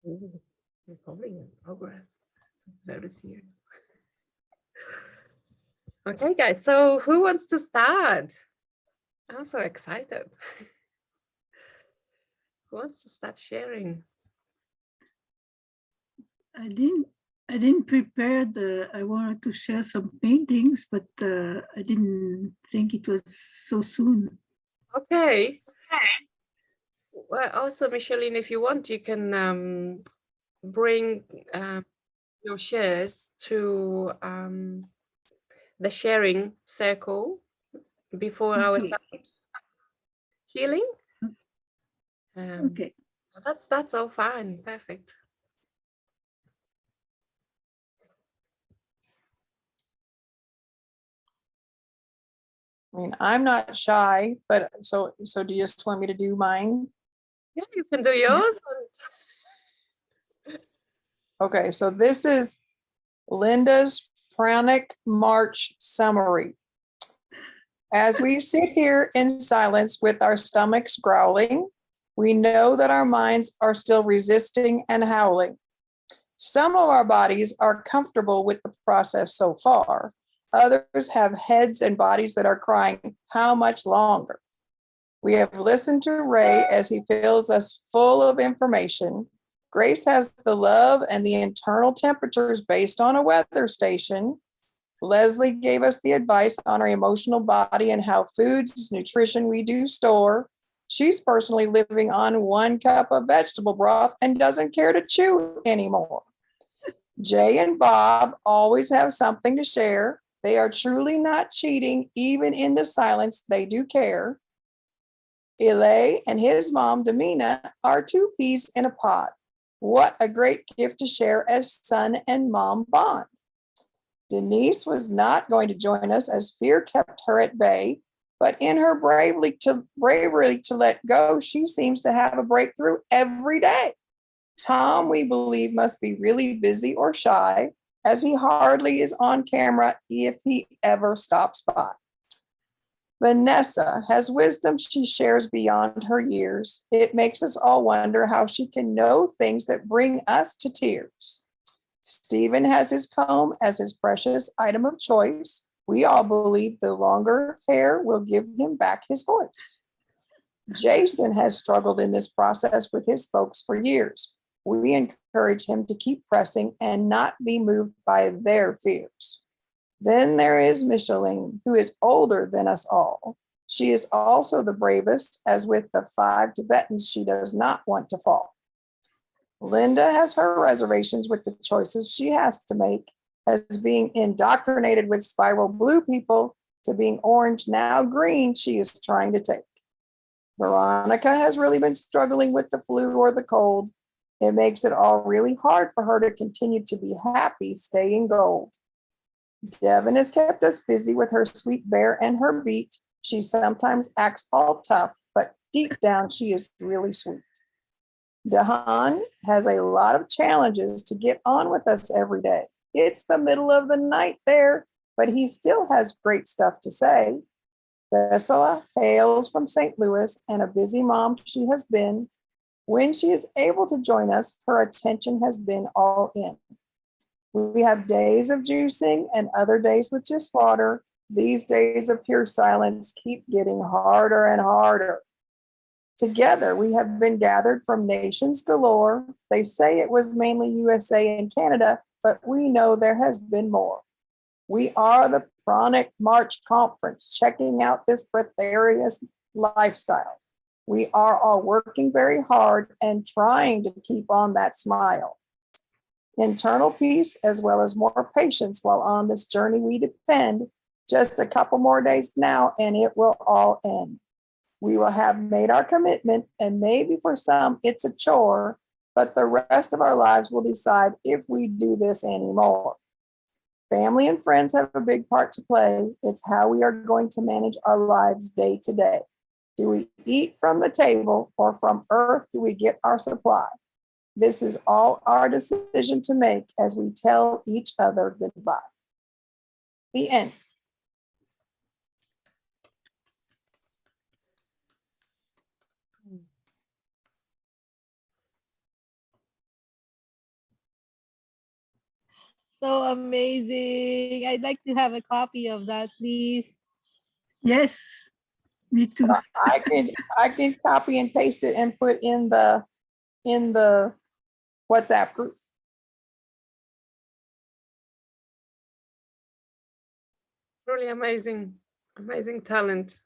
Ooh, recording in progress. Very serious. Okay, guys. So who wants to start? I'm so excited. Who wants to start sharing? I didn't prepare I wanted to share some paintings, but I didn't think it was so soon. Okay. Well, also, Micheline, if you want, you can bring your shares to the sharing circle before our Okay. healing. Okay. So that's all fine. Perfect. I mean, I'm not shy, but so do you just want me to do mine? Yeah, you can do yours. Okay, so this is Linda's Pranic March summary. As we sit here in silence with our stomachs growling, we know that our minds are still resisting and howling. Some of our bodies are comfortable with the process so far. Others have heads and bodies that are crying, how much longer? We have listened to Ray as he fills us full of information. Grace has the love and the internal temperatures based on a weather station. Leslie gave us the advice on our emotional body and how foods, nutrition we do store. She's personally living on 1 cup of vegetable broth and doesn't care to chew anymore. Jay and Bob always have something to share. They are truly not cheating. Even in the silence, they do care. Eli and his mom, Damina, are 2 peas in a pod. What a great gift to share as son and mom bond. Denise was not going to join us as fear kept her at bay, but in her bravery to let go, she seems to have a breakthrough every day. Tom, we believe, must be really busy or shy, as he hardly is on camera if he ever stops by. Vanessa has wisdom she shares beyond her years. It makes us all wonder how she can know things that bring us to tears. Stephen has his comb as his precious item of choice. We all believe the longer hair will give him back his voice. Jason has struggled in this process with his folks for years. We encourage him to keep pressing and not be moved by their fears. Then there is Micheline, who is older than us all. She is also the bravest, as with the 5 Tibetans, she does not want to fall. Linda has her reservations with the choices she has to make, as being indoctrinated with spiral blue people to being orange, now green, she is trying to take. Veronica has really been struggling with the flu or the cold. It makes it all really hard for her to continue to be happy, staying gold. Devin has kept us busy with her sweet bear and her beat. She sometimes acts all tough, but deep down she is really sweet. Dahan has a lot of challenges to get on with us every day. It's the middle of the night there, but he still has great stuff to say. Vesela hails from St. Louis and a busy mom she has been. When she is able to join us, her attention has been all in. We have days of juicing and other days with just water. These days of pure silence keep getting harder and harder. Together, we have been gathered from nations galore. They say it was mainly USA and Canada, but we know there has been more. We are the Pranic March Conference, checking out this breatharious lifestyle. We are all working very hard and trying to keep on that smile. Internal peace as well as more patience while on this journey we depend. Just a couple more days now and it will all end. We will have made our commitment, and maybe for some it's a chore, but the rest of our lives will decide if we do this anymore. Family and friends have a big part to play. It's how we are going to manage our lives day to day. Do we eat from the table, or from earth do we get our supply? This is all our decision to make as we tell each other goodbye. The end. so amazing. I'd like to have a copy of that, please. Yes, me too. I can copy and paste it and put in the WhatsApp group. Truly amazing, amazing talent.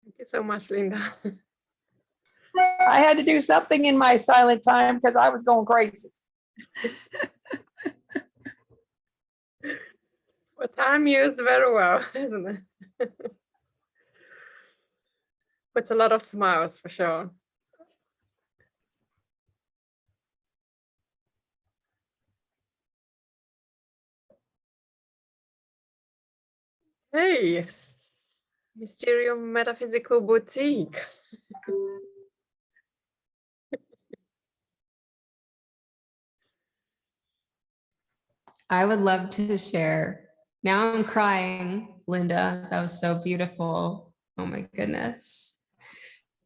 Thank you so much, Linda. I had to do something in my silent time because I was going crazy. Well, time used very well, isn't it? Puts a lot of smiles for sure. Hey, Mysterium Metaphysical Boutique. I would love to share. Now I'm crying, Linda. That was so beautiful. Oh my goodness.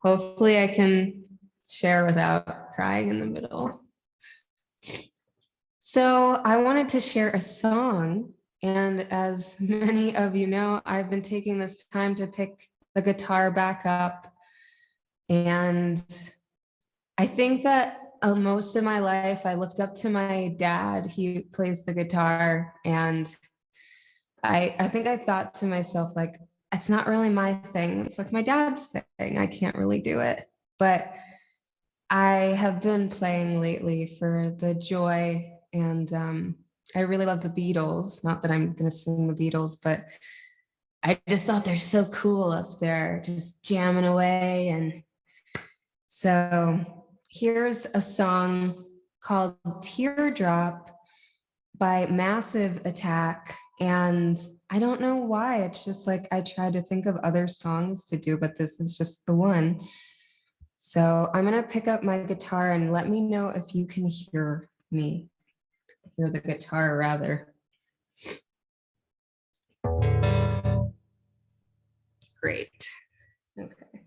Hopefully I can share without crying in the middle. So I wanted to share a song. And as many of you know, I've been taking this time to pick the guitar back up. And I think that most of my life, I looked up to my dad. He plays the guitar. And I think I thought to myself, like, it's not really my thing. It's like my dad's thing. I can't really do it. But I have been playing lately for the joy. And I really love the Beatles. Not that I'm going to sing the Beatles, but I just thought they're so cool up there, just jamming away. And so here's a song called Teardrop by Massive Attack. And I don't know why. It's just like I tried to think of other songs to do, but this is just the one. So I'm going to pick up my guitar and let me know if you can hear me, hear the guitar rather. Great. Okay.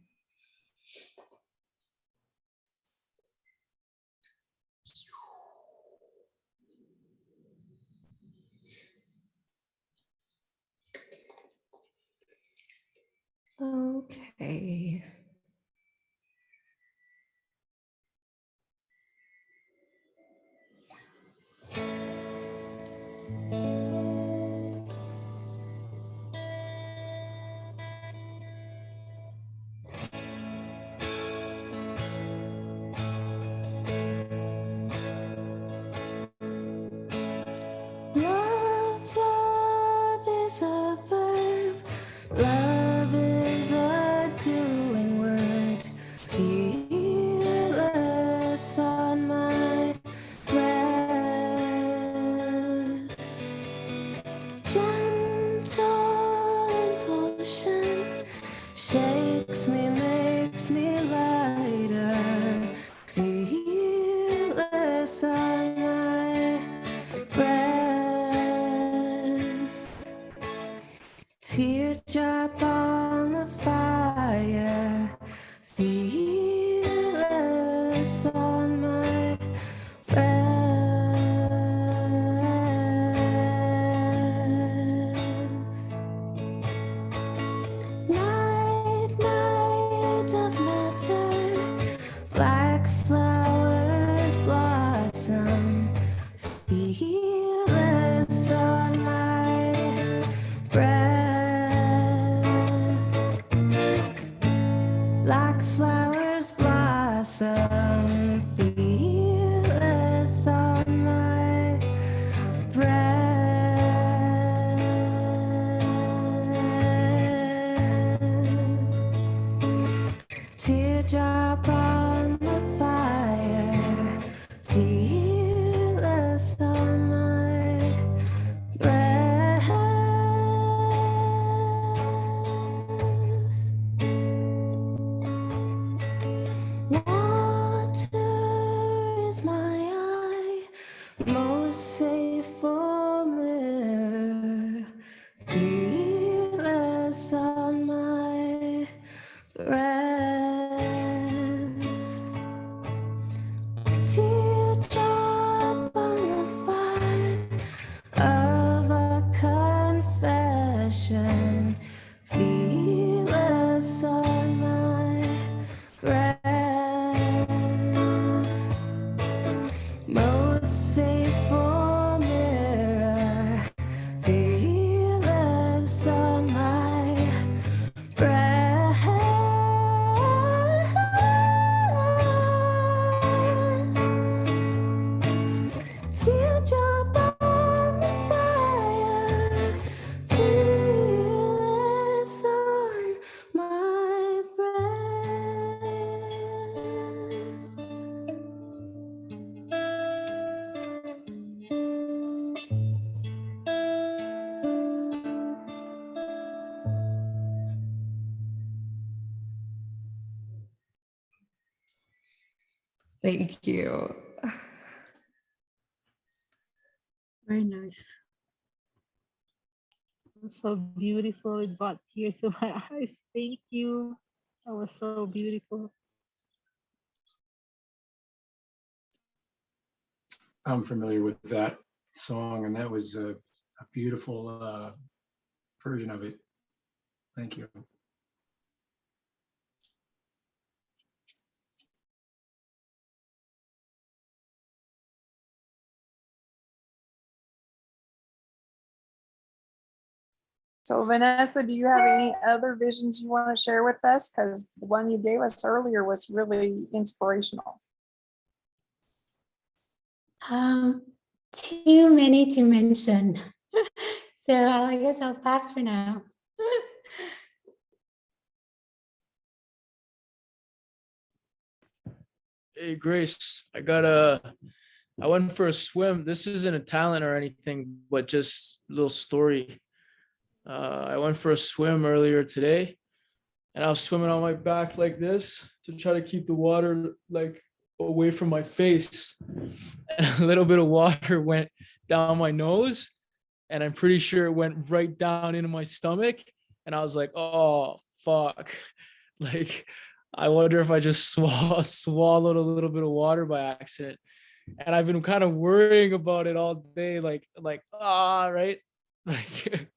Okay. Love, love is a verb. Love is a doing word. Fearless on my breath. Gentle impulsion shakes me, makes me lighter. Fearless on my breath. Teardrop on the fire. Fearless on my breath. Night, night of matter. Black flowers blossom. Fearless on my breath. Black flowers blossom. passion. Feel us on my breath. Most faithful mirror. Feel us on my breath. Teardrop on the fire. Feel us on my breath. Thank you. Very nice. So beautiful. It brought tears to my eyes. Thank you. That was so beautiful. I'm familiar with that song, and that was a beautiful version of it. Thank you. So Vanessa, do you have any other visions you want to share with us? Because the one you gave us earlier was really inspirational. Too many to mention. So I guess I'll pass for now. Hey Grace, I went for a swim. This isn't a talent or anything, but just a little story. I went for a swim earlier today, and I was swimming on my back like this to try to keep the water like away from my face. And a little bit of water went down my nose, and I'm pretty sure it went right down into my stomach. And I was like, oh fuck. Like, I wonder if I just swallowed a little bit of water by accident. And I've been kind of worrying about it all day, right? Like,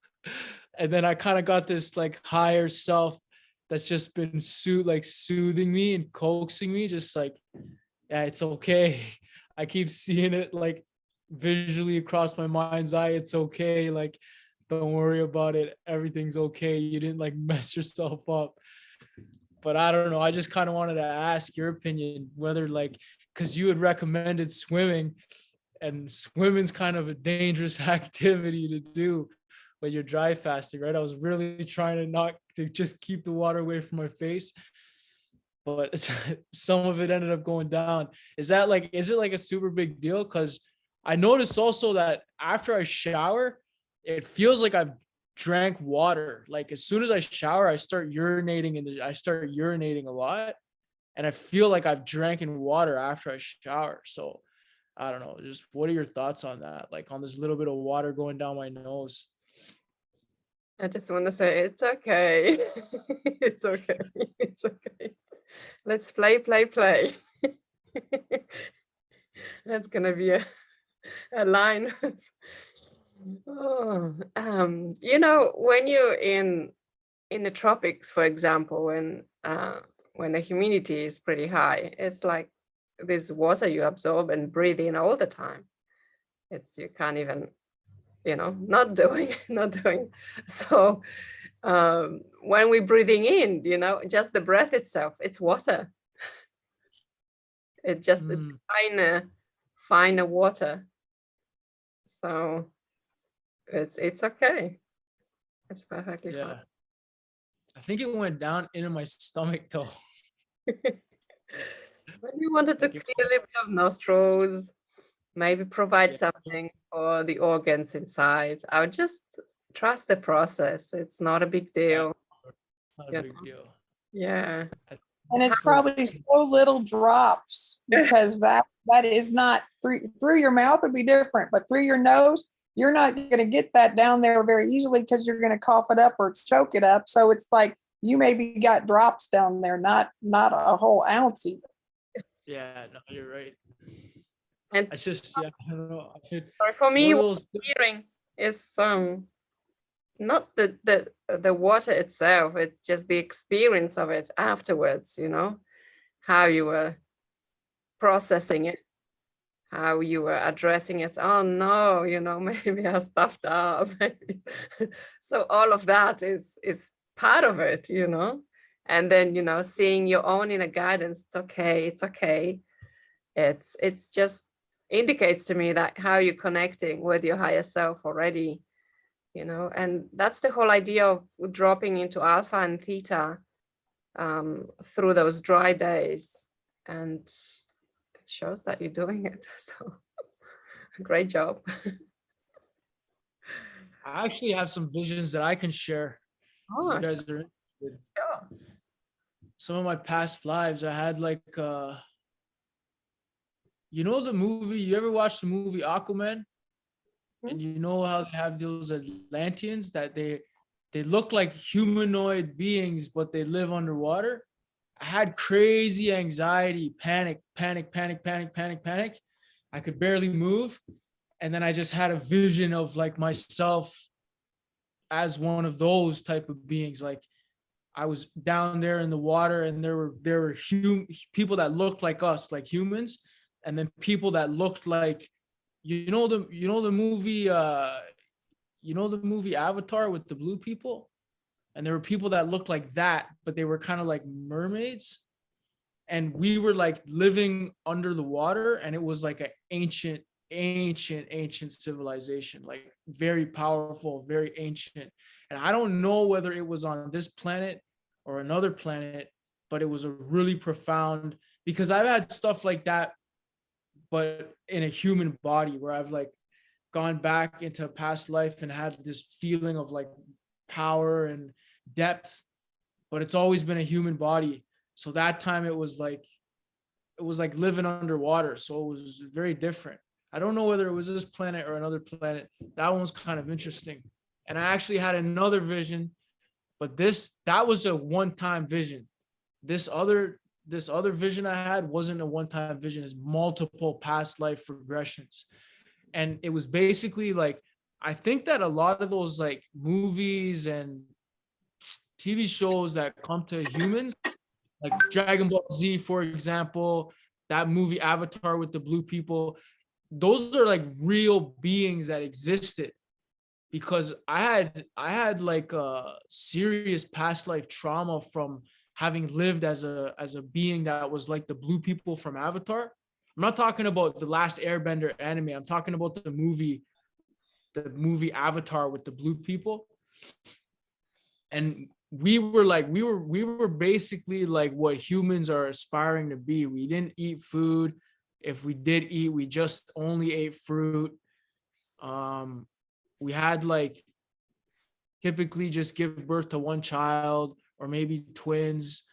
and then I kind of got this like higher self that's just been soothing me and coaxing me, just like, yeah, it's okay. I keep seeing it like visually across my mind's eye. It's okay. Like, don't worry about it. Everything's okay. You didn't like mess yourself up. But I don't know. I just kind of wanted to ask your opinion, whether like, because you had recommended swimming, and swimming's kind of a dangerous activity to do when you're dry fasting, right? I was really trying to just keep the water away from my face, but some of it ended up going down. Is it like a super big deal? Because I noticed also that after I shower, it feels like I've drank water. Like as soon as I shower, I start urinating a lot, and I feel like I've drank in water after I shower. So I don't know, just what are your thoughts on that? Like on this little bit of water going down my nose. I just want to say it's okay. It's okay. It's okay. Let's play. That's gonna be a line. Oh, when you're in the tropics, for example, when the humidity is pretty high, it's like this water you absorb and breathe in all the time. You can't even, not doing. So when we're breathing in, just the breath itself, it's water. It's finer water. So it's okay. It's perfectly fine. I think it went down into my stomach though. When you wanted to clear a little bit of nostrils, maybe provide something for the organs inside, I would just trust the process. It's not a big deal. Not a big deal. Yeah. And it's probably so little drops, because that is not through your mouth would be different, but through your nose, you're not going to get that down there very easily because you're going to cough it up or choke it up. So it's like you maybe got drops down there, not a whole ounce even. Yeah, no, you're right. And I don't know. for me, hearing is not the water itself, it's just the experience of it afterwards, you know, how you were processing it, how you were addressing it. Oh no, you know, maybe I stuffed up. So all of that is part of it, you know. And then, you know, seeing your own inner guidance, it's okay, it's okay. It's just indicates to me that how you're connecting with your higher self already, you know. And that's the whole idea of dropping into alpha and theta through those dry days. And it shows that you're doing it. So great job. I actually have some visions that I can share. Oh, You guys are interested. sure. Some of my past lives, I had like, you know, the movie, you ever watch the movie Aquaman? And you know how they have those Atlanteans that they look like humanoid beings, but they live underwater. I had crazy anxiety, panic. I could barely move. And then I just had a vision of like myself as one of those type of beings. Like I was down there in the water, and there were people that looked like us, like humans, and then people that looked like, you know the movie Avatar with the blue people, and there were people that looked like that, but they were kind of like mermaids, and we were like living under the water, and it was like an ancient civilization, like very powerful, very ancient. And I don't know whether it was on this planet or another planet, but it was a really profound, because I've had stuff like that, but in a human body, where I've like gone back into a past life and had this feeling of like power and depth, but it's always been a human body. So that time it was like living underwater. So it was very different. I don't know whether it was this planet or another planet. That one was kind of interesting. And I actually had another vision, but that was a one-time vision. This other vision I had wasn't a one-time vision. It's multiple past life regressions. And it was basically like, I think that a lot of those like movies and TV shows that come to humans, like Dragon Ball Z, for example, that movie Avatar with the blue people, those are like real beings that existed, because I had like a serious past life trauma from having lived as a being that was like the blue people from Avatar. I'm not talking about the Last Airbender anime. I'm talking about the movie Avatar with the blue people. And we were basically like what humans are aspiring to be. We didn't eat food. If we did eat, we just only ate fruit. We had like typically just give birth to one child or maybe twins.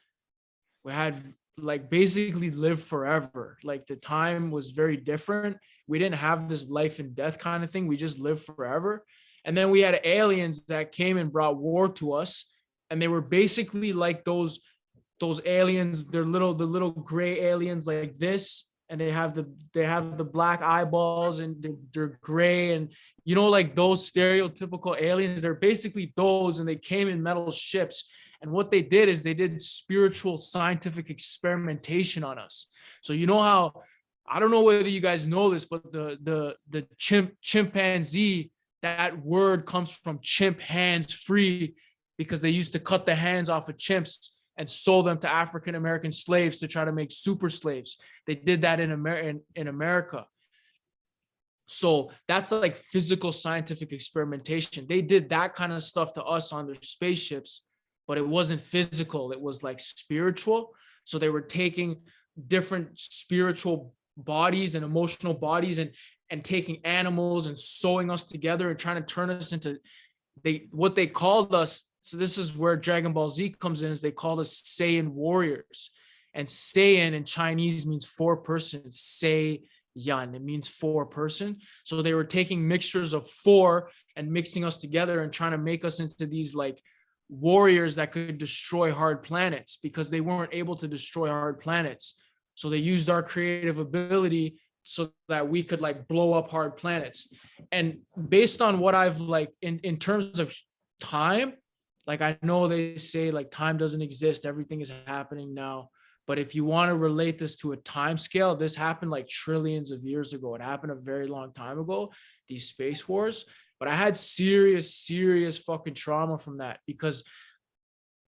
We had like basically live forever. Like the time was very different. We didn't have this life and death kind of thing. We just lived forever. And then we had aliens that came and brought war to us. And they were basically like those aliens, the little gray aliens like this. And they have the black eyeballs, and they're gray, and you know, like those stereotypical aliens. They're basically those, and they came in metal ships. And what they did is they did spiritual scientific experimentation on us. So you know how, I don't know whether you guys know this, but the chimpanzee, that word comes from chimp, hands free, because they used to cut the hands off of chimps and sold them to African American slaves to try to make super slaves. They did that in America. So that's like physical scientific experimentation. They did that kind of stuff to us on their spaceships, but it wasn't physical. It was like spiritual. So they were taking different spiritual bodies and emotional bodies and taking animals and sewing us together and trying to turn us into what they called us. So this is where Dragon Ball Z comes in, is they called us Saiyan warriors. And Saiyan in Chinese means 4 persons. Saiyan, it means 4 person. So they were taking mixtures of 4 and mixing us together and trying to make us into these like warriors that could destroy hard planets, because they weren't able to destroy hard planets. So they used our creative ability so that we could like blow up hard planets. And based on what I've like in terms of time, like I know they say like time doesn't exist, everything is happening now. But if you want to relate this to a time scale, this happened like trillions of years ago. It happened a very long time ago, these space wars. But I had serious fucking trauma from that, because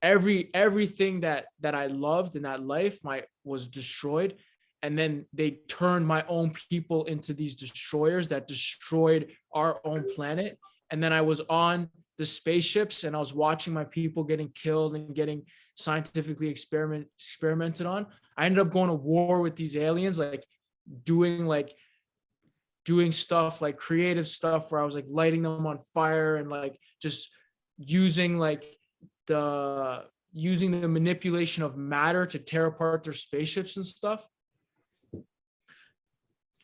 everything that I loved in that life was destroyed. And then they turned my own people into these destroyers that destroyed our own planet. And then I was on the spaceships and I was watching my people getting killed and getting scientifically experimented on. I ended up going to war with these aliens, like doing stuff, like creative stuff where I was like lighting them on fire and like just using the manipulation of matter to tear apart their spaceships and stuff.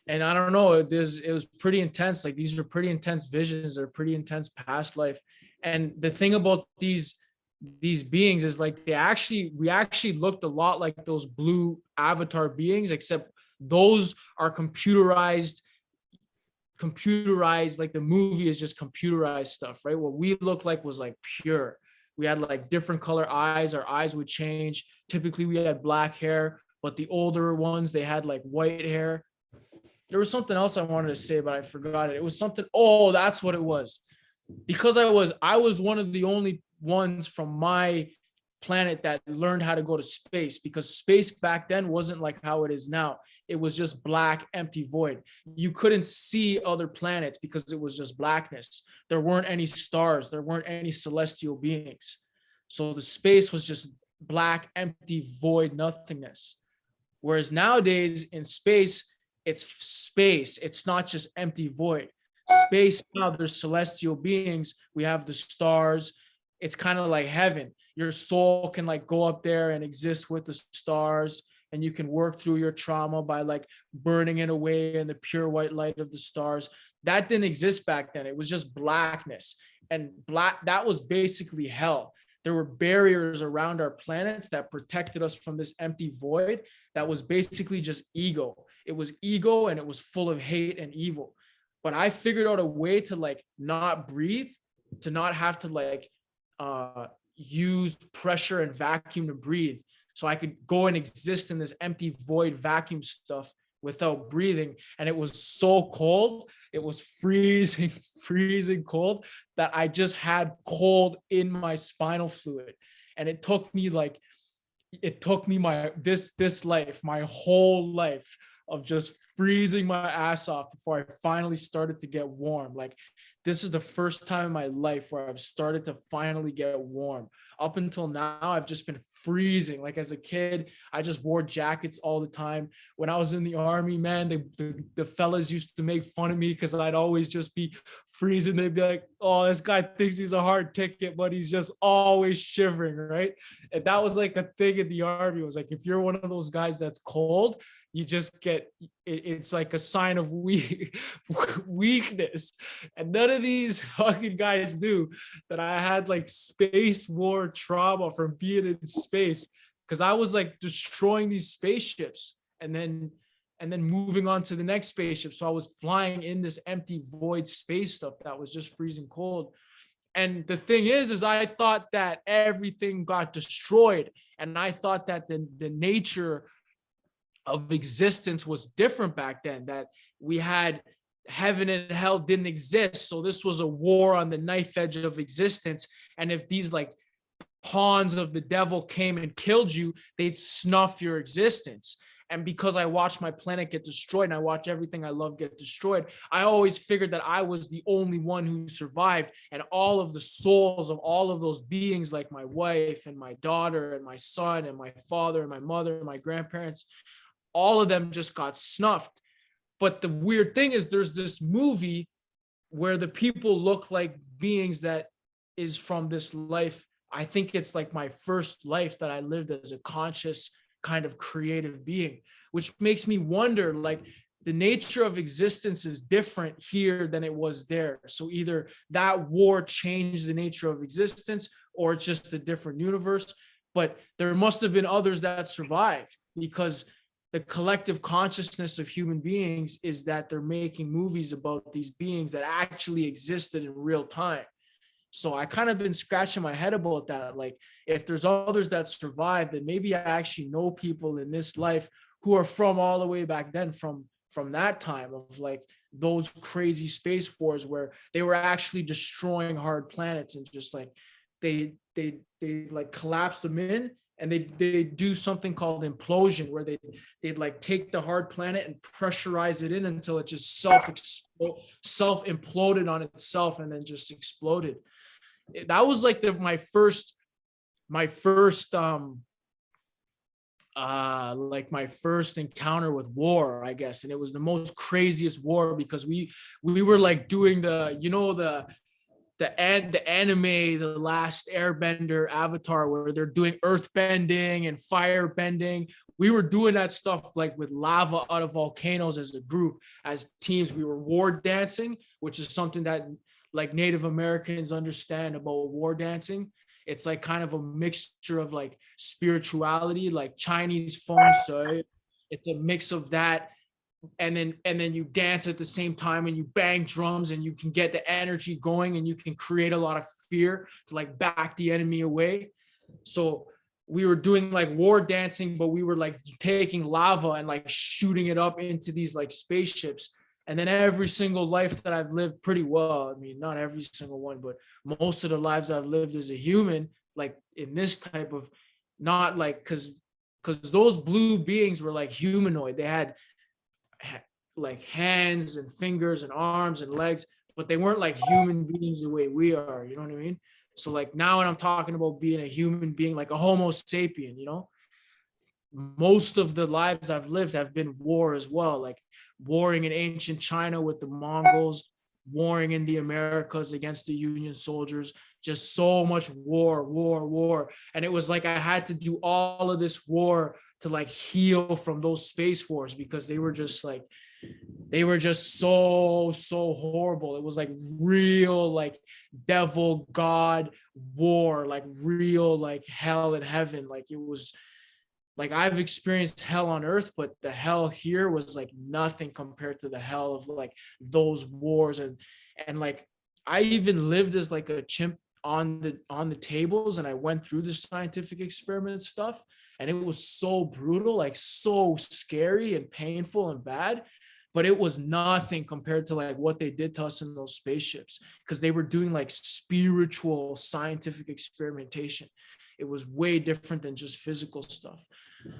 And I don't know, it was pretty intense. Like these are pretty intense visions, they're pretty intense past life. And the thing about these beings is like we actually looked a lot like those blue avatar beings, except those are computerized, like the movie is just computerized stuff, right? What we looked like was like pure. We had like different color eyes, our eyes would change. Typically we had black hair, but the older ones, they had like white hair. There was something else I wanted to say, but I forgot it. It was something, oh, that's what it was. Because I was one of the only ones from my planet that learned how to go to space, because space back then wasn't like how it is now. It was just black, empty void. You couldn't see other planets because it was just blackness. There weren't any stars. There weren't any celestial beings. So the space was just black, empty, void, nothingness. Whereas nowadays in space, it's not just empty void. Space, now there's celestial beings. We have the stars. It's kind of like heaven. Your soul can like go up there and exist with the stars, and you can work through your trauma by like burning it away in the pure white light of the stars. That didn't exist back then. It was just blackness, and that was basically hell. There were barriers around our planets that protected us from this empty void that was basically just ego. It was ego, and it was full of hate and evil. But I figured out a way to like not breathe, to not have to like use pressure and vacuum to breathe. So I could go and exist in this empty void vacuum stuff without breathing. And it was so cold. It was freezing cold, that I just had cold in my spinal fluid. And it took me this life, my whole life, of just freezing my ass off before I finally started to get warm. Like this is the first time in my life where I've started to finally get warm. Up until now, I've just been freezing. Like as a kid, I just wore jackets all the time. When I was in the army, man, the fellas used to make fun of me because I'd always just be freezing. They'd be like, oh, this guy thinks he's a hard ticket, but he's just always shivering, right? And that was like a thing in the army. It was like, if you're one of those guys that's cold, you just get, it's like a sign of weakness. And none of these fucking guys knew that I had like space war trauma from being in space, because I was like destroying these spaceships and then moving on to the next spaceship. So I was flying in this empty void space stuff that was just freezing cold. And the thing is I thought that everything got destroyed. And I thought that the nature of existence was different back then, that we had heaven and hell didn't exist. So this was a war on the knife edge of existence. And if these like pawns of the devil came and killed you, they'd snuff your existence. And because I watched my planet get destroyed and I watch everything I love get destroyed, I always figured that I was the only one who survived, and all of the souls of all of those beings, like my wife and my daughter and my son and my father and my mother and my grandparents, all of them just got snuffed. But the weird thing is there's this movie where the people look like beings that is from this life. I think it's like my first life that I lived as a conscious kind of creative being, which makes me wonder, like the nature of existence is different here than it was there. So either that war changed the nature of existence, or it's just a different universe. But there must have been others that survived, because the collective consciousness of human beings is that they're making movies about these beings that actually existed in real time. So I kind of been scratching my head about that. Like, if there's others that survived, then maybe I actually know people in this life who are from all the way back then, from that time of like those crazy space wars where they were actually destroying hard planets, and just like they like collapse them in, and they do something called implosion, where they'd like take the hard planet and pressurize it in until it just self imploded on itself and then just exploded. That was like my first like my first encounter with war, I guess. And it was the most craziest war, because we were like doing the, you know, the anime, the last airbender Avatar, where they're doing earth bending and fire bending. We were doing that stuff like with lava out of volcanoes as a group, as teams. We were war dancing, which is something that like Native Americans understand about war dancing. It's like kind of a mixture of like spirituality, like Chinese feng shui. It's a mix of that. And then you dance at the same time, and you bang drums, and you can get the energy going, and you can create a lot of fear to like back the enemy away. So we were doing like war dancing, but we were like taking lava and like shooting it up into these like spaceships. And then every single life that I've lived pretty well, I mean, not every single one, but most of the lives I've lived as a human, like in this type of, not like, because those blue beings were like humanoid. They had like hands and fingers and arms and legs, but they weren't like human beings the way we are, you know what I mean? So like now when I'm talking about being a human being, like a Homo sapien, you know, most of the lives I've lived have been war as well, like warring in ancient China with the Mongols, warring in the Americas against the Union soldiers, just so much war. And it was like I had to do all of this war to like heal from those space wars, because they were just so horrible. It was like real like devil god war, like real like hell and heaven. Like it was like I've experienced hell on earth, but the hell here was like nothing compared to the hell of like those wars. And like I even lived as like a chimp on the tables, and I went through the scientific experiment stuff, and it was so brutal, like so scary and painful and bad, but it was nothing compared to like what they did to us in those spaceships, because they were doing like spiritual scientific experimentation. It was way different than just physical stuff.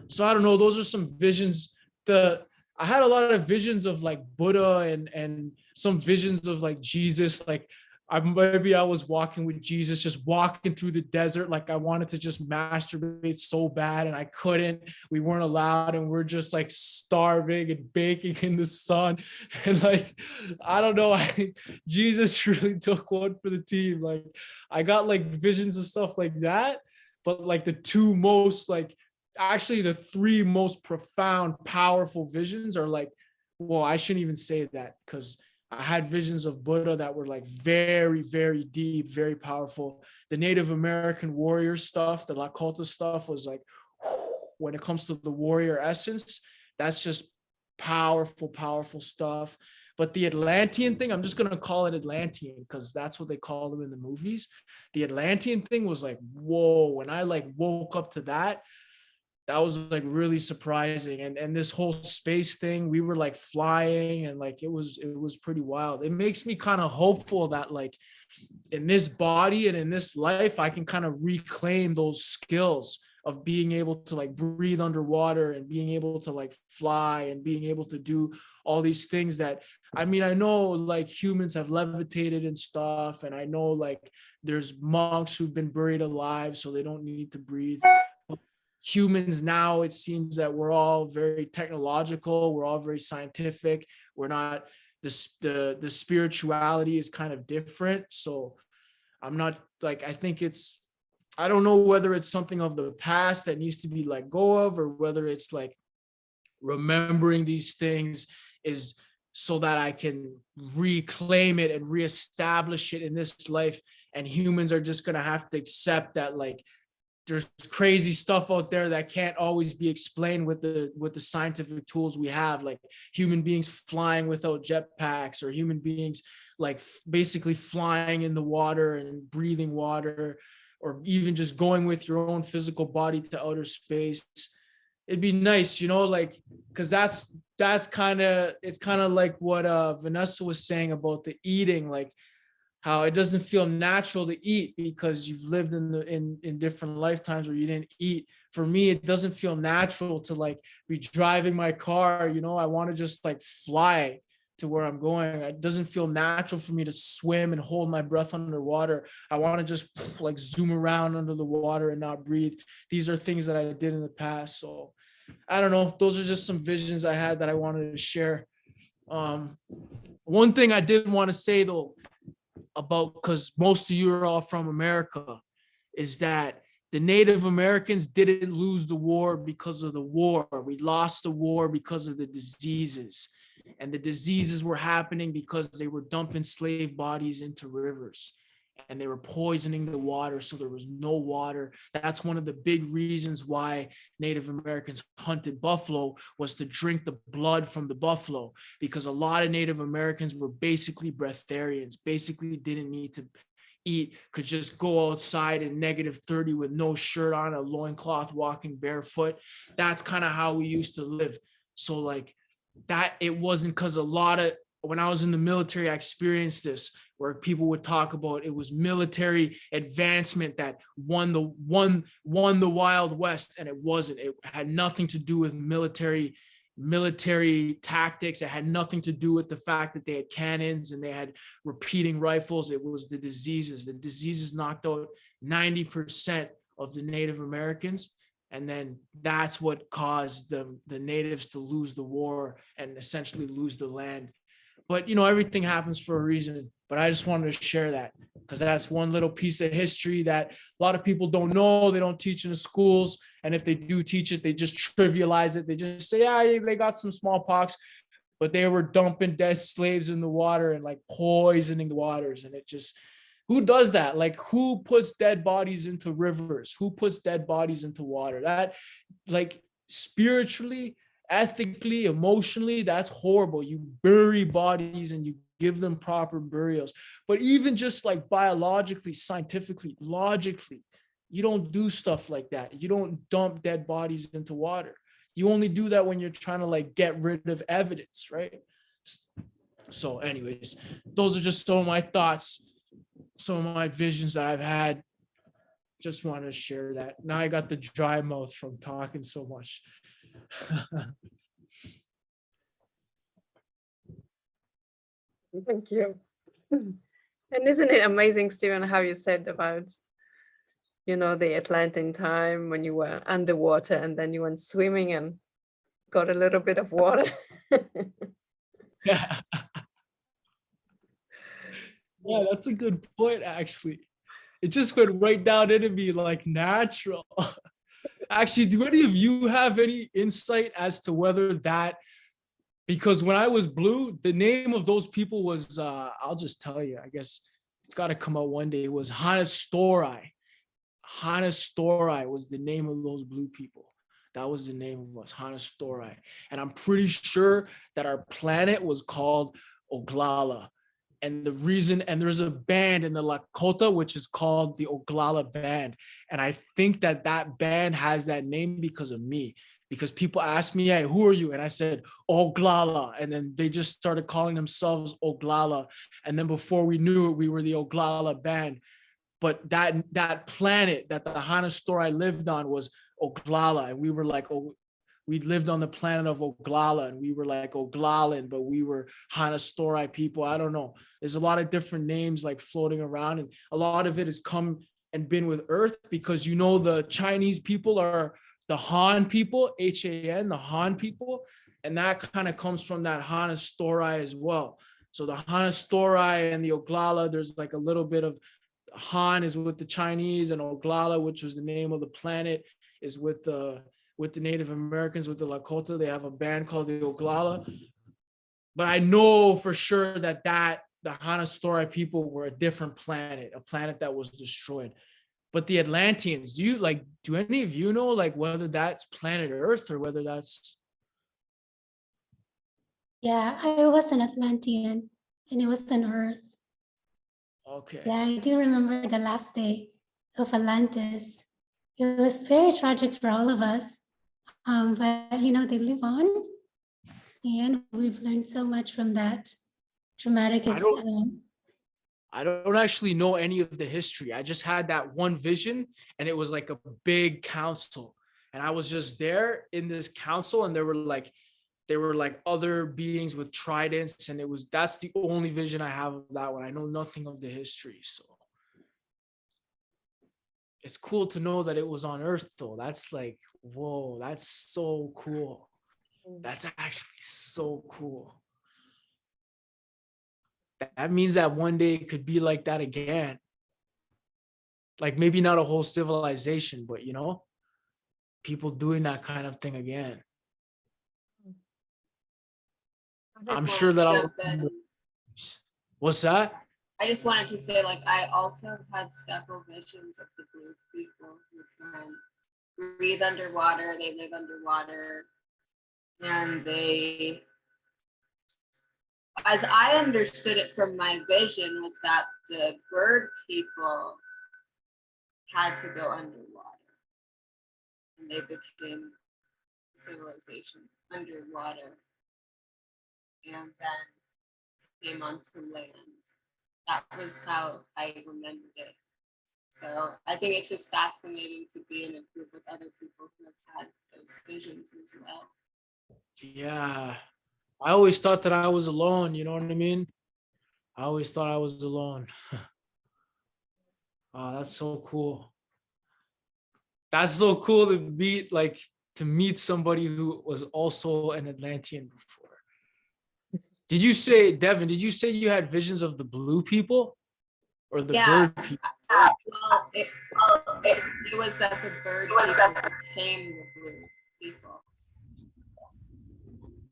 So I don't know, those are some visions. I had a lot of visions of like Buddha and some visions of like Jesus. Like maybe I was walking with Jesus, just walking through the desert. Like I wanted to just masturbate so bad, and I couldn't. We weren't allowed, and we're just like starving and baking in the sun. And like, I don't know, Jesus really took one for the team. Like I got like visions of stuff like that, but like the two most like, actually the three most profound, powerful visions are like, well, I shouldn't even say that, because I had visions of Buddha that were like very, very deep, very powerful. The Native American warrior stuff, the Lakota stuff was like, when it comes to the warrior essence, that's just powerful stuff. But the Atlantean thing, I'm just going to call it Atlantean because that's what they call them in the movies. The Atlantean thing was like, whoa, when I like woke up to that, that was like really surprising. And this whole space thing, we were like flying, and like it was pretty wild. It makes me kind of hopeful that like in this body and in this life, I can kind of reclaim those skills of being able to like breathe underwater, and being able to like fly, and being able to do all these things that, I mean, I know like humans have levitated and stuff, and I know like there's monks who've been buried alive so they don't need to breathe. But humans now, it seems that we're all very technological, we're all very scientific, we're not, the spirituality is kind of different. So I'm not like, I don't know whether it's something of the past that needs to be let go of, or whether it's like remembering these things is so that I can reclaim it and reestablish it in this life. And humans are just going to have to accept that like there's crazy stuff out there that can't always be explained with the scientific tools we have, like human beings flying without jetpacks, or human beings like basically flying in the water and breathing water, or even just going with your own physical body to outer space. It'd be nice, like, because that's kind of, it's kind of like what Vanessa was saying about the eating, like how it doesn't feel natural to eat because you've lived in different lifetimes where you didn't eat. For me, it doesn't feel natural to like be driving my car. I want to just like fly to where I'm going. It doesn't feel natural for me to swim and hold my breath underwater. I want to just like zoom around under the water and not breathe. These are things that I did in the past. So I don't know. Those are just some visions I had that I wanted to share. One thing I did want to say though, about, because most of you are all from America, is that the Native Americans didn't lose the war because of the war. We lost the war because of the diseases. And the diseases were happening because they were dumping slave bodies into rivers and they were poisoning the water, so there was no water. That's one of the big reasons why Native Americans hunted buffalo, was to drink the blood from the buffalo, because a lot of Native Americans were basically breatharians, basically didn't need to eat, could just go outside in -30 with no shirt on, a loincloth, walking barefoot. That's kind of how we used to live. So like that, it wasn't because when I was in the military, I experienced this, where people would talk about it was military advancement that won the Wild West, and it wasn't. It had nothing to do with military tactics. It had nothing to do with the fact that they had cannons and they had repeating rifles. It was the diseases. The diseases knocked out 90% of the Native Americans. And then that's what caused the natives to lose the war and essentially lose the land. But, everything happens for a reason. But I just wanted to share that because that's one little piece of history that a lot of people don't know. They don't teach in the schools. And if they do teach it, they just trivialize it. They just say, yeah, they got some smallpox, but they were dumping dead slaves in the water and like poisoning the waters. And it just, who does that? Like, who puts dead bodies into rivers? Who puts dead bodies into water? That, like, spiritually, ethically, emotionally, that's horrible. You bury bodies and you give them proper burials. But even just like biologically, scientifically, logically, you don't do stuff like that. You don't dump dead bodies into water. You only do that when you're trying to like get rid of evidence, right? So anyways, those are just some of my thoughts, some of my visions that I've had. Just wanted to share that. Now I got the dry mouth from talking so much. Thank you. And isn't it amazing, Stephen, how you said about, the Atlantic time when you were underwater and then you went swimming and got a little bit of water. Yeah. Yeah, that's a good point, actually. It just went right down into me like natural. Actually, do any of you have any insight as to whether that, because when I was blue, the name of those people was, I'll just tell you, I guess it's got to come out one day, it was Hanastorai. Hanastorai was the name of those blue people. That was the name of us, Hanastorai. And I'm pretty sure that our planet was called Oglala. And the reason, and there's a band in the Lakota, which is called the Oglala Band. And I think that band has that name because of me, because people asked me, hey, who are you? And I said, Oglala. And then they just started calling themselves Oglala. And then before we knew it, we were the Oglala Band. But that planet that the Hanastorai lived on was Oglala. And we were like, we lived on the planet of Oglala, and we were like Oglalan, but we were Hanastorai people. I don't know. There's a lot of different names like floating around, and a lot of it has come and been with Earth because, the Chinese people are the Han people, H-A-N, the Han people. And that kind of comes from that Hanastorai as well. So the Hanastorai and the Oglala, there's like a little bit of Han is with the Chinese, and Oglala, which was the name of the planet, is with the Native Americans, with the Lakota. They have a band called the Oglala. But I know for sure that the Hanastorai people were a different planet, a planet that was destroyed. But the Atlanteans, do any of you know like whether that's planet Earth or whether that's Yeah, I was an Atlantean and it was on Earth. okay? Yeah, I do remember the last day of Atlantis. It was very tragic for all of us. But you know, they live on, and we've learned so much from that traumatic I don't actually know any of the history. I just had that one vision, and it was like a big council. And I was just there in this council, and there were like other beings with tridents, and that's the only vision I have of that one. I know nothing of the history. So it's cool to know that it was on Earth though. That's like, whoa, that's so cool. That's actually so cool. That means that one day it could be like that again. Like maybe not a whole civilization, but you know, people doing that kind of thing again. I'm sure that I'll. What's that? I just wanted to say, like, I also had several visions of the blue people who can breathe underwater, they live underwater, and they, as I understood it from my vision, was that the bird people had to go underwater, and they became civilization underwater, and then came onto land. That was how I remembered it. So I think it's just fascinating to be in a group with other people who have had those visions as well. Yeah. I always thought that I was alone, you know what I mean? I always thought I was alone. Oh, that's so cool. That's so cool to meet somebody who was also an Atlantean before. Did you say, Devin, did you say you had visions of the blue people or the bird people? Well, it was that the bird people became the blue people.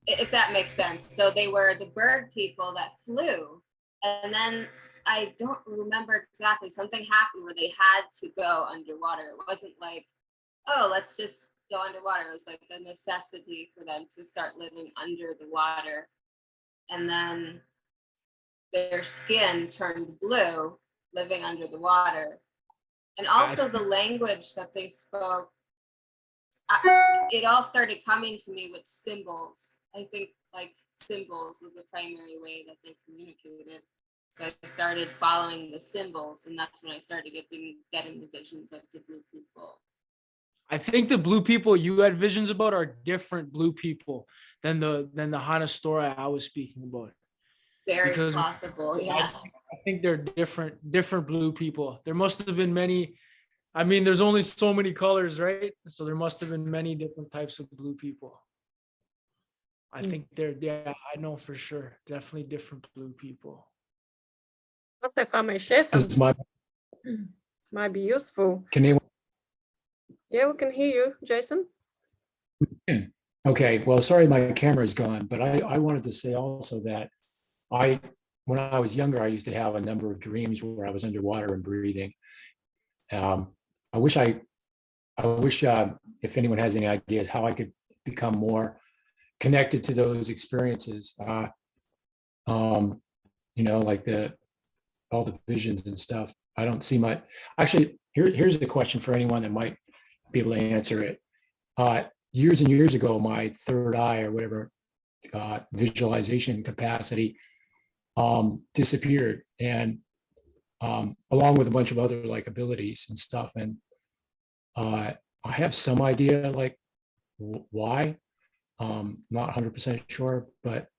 If that makes sense. So they were the bird people that flew. And then I don't remember exactly, something happened where they had to go underwater. It wasn't like, oh, let's just go underwater. It was like a necessity for them to start living under the water. And then their skin turned blue, living under the water. And also the language that they spoke, it all started coming to me with symbols. I think like symbols was the primary way that they communicated. So I started following the symbols, and that's when I started getting the visions of the blue people. I think the blue people you had visions about are different blue people than the Hanastora I was speaking about. Very possible, yeah. I think they're different blue people. There must have been many. I mean, there's only so many colors, right? So there must have been many different types of blue people. I think I know for sure. Definitely different blue people. Also, if I may share something, might be useful. Can anyone? Yeah, we can hear you, Jason. Okay, well, sorry, my camera is gone, but I wanted to say also that when I was younger, I used to have a number of dreams where I was underwater and breathing. I wish if anyone has any ideas how I could become more connected to those experiences. You know, like all the visions and stuff. I don't see my, actually, here's the question for anyone that might be able to answer it. Years and years ago, my third eye or whatever visualization capacity disappeared, and along with a bunch of other like abilities and stuff. And I have some idea like why. Not 100% sure, but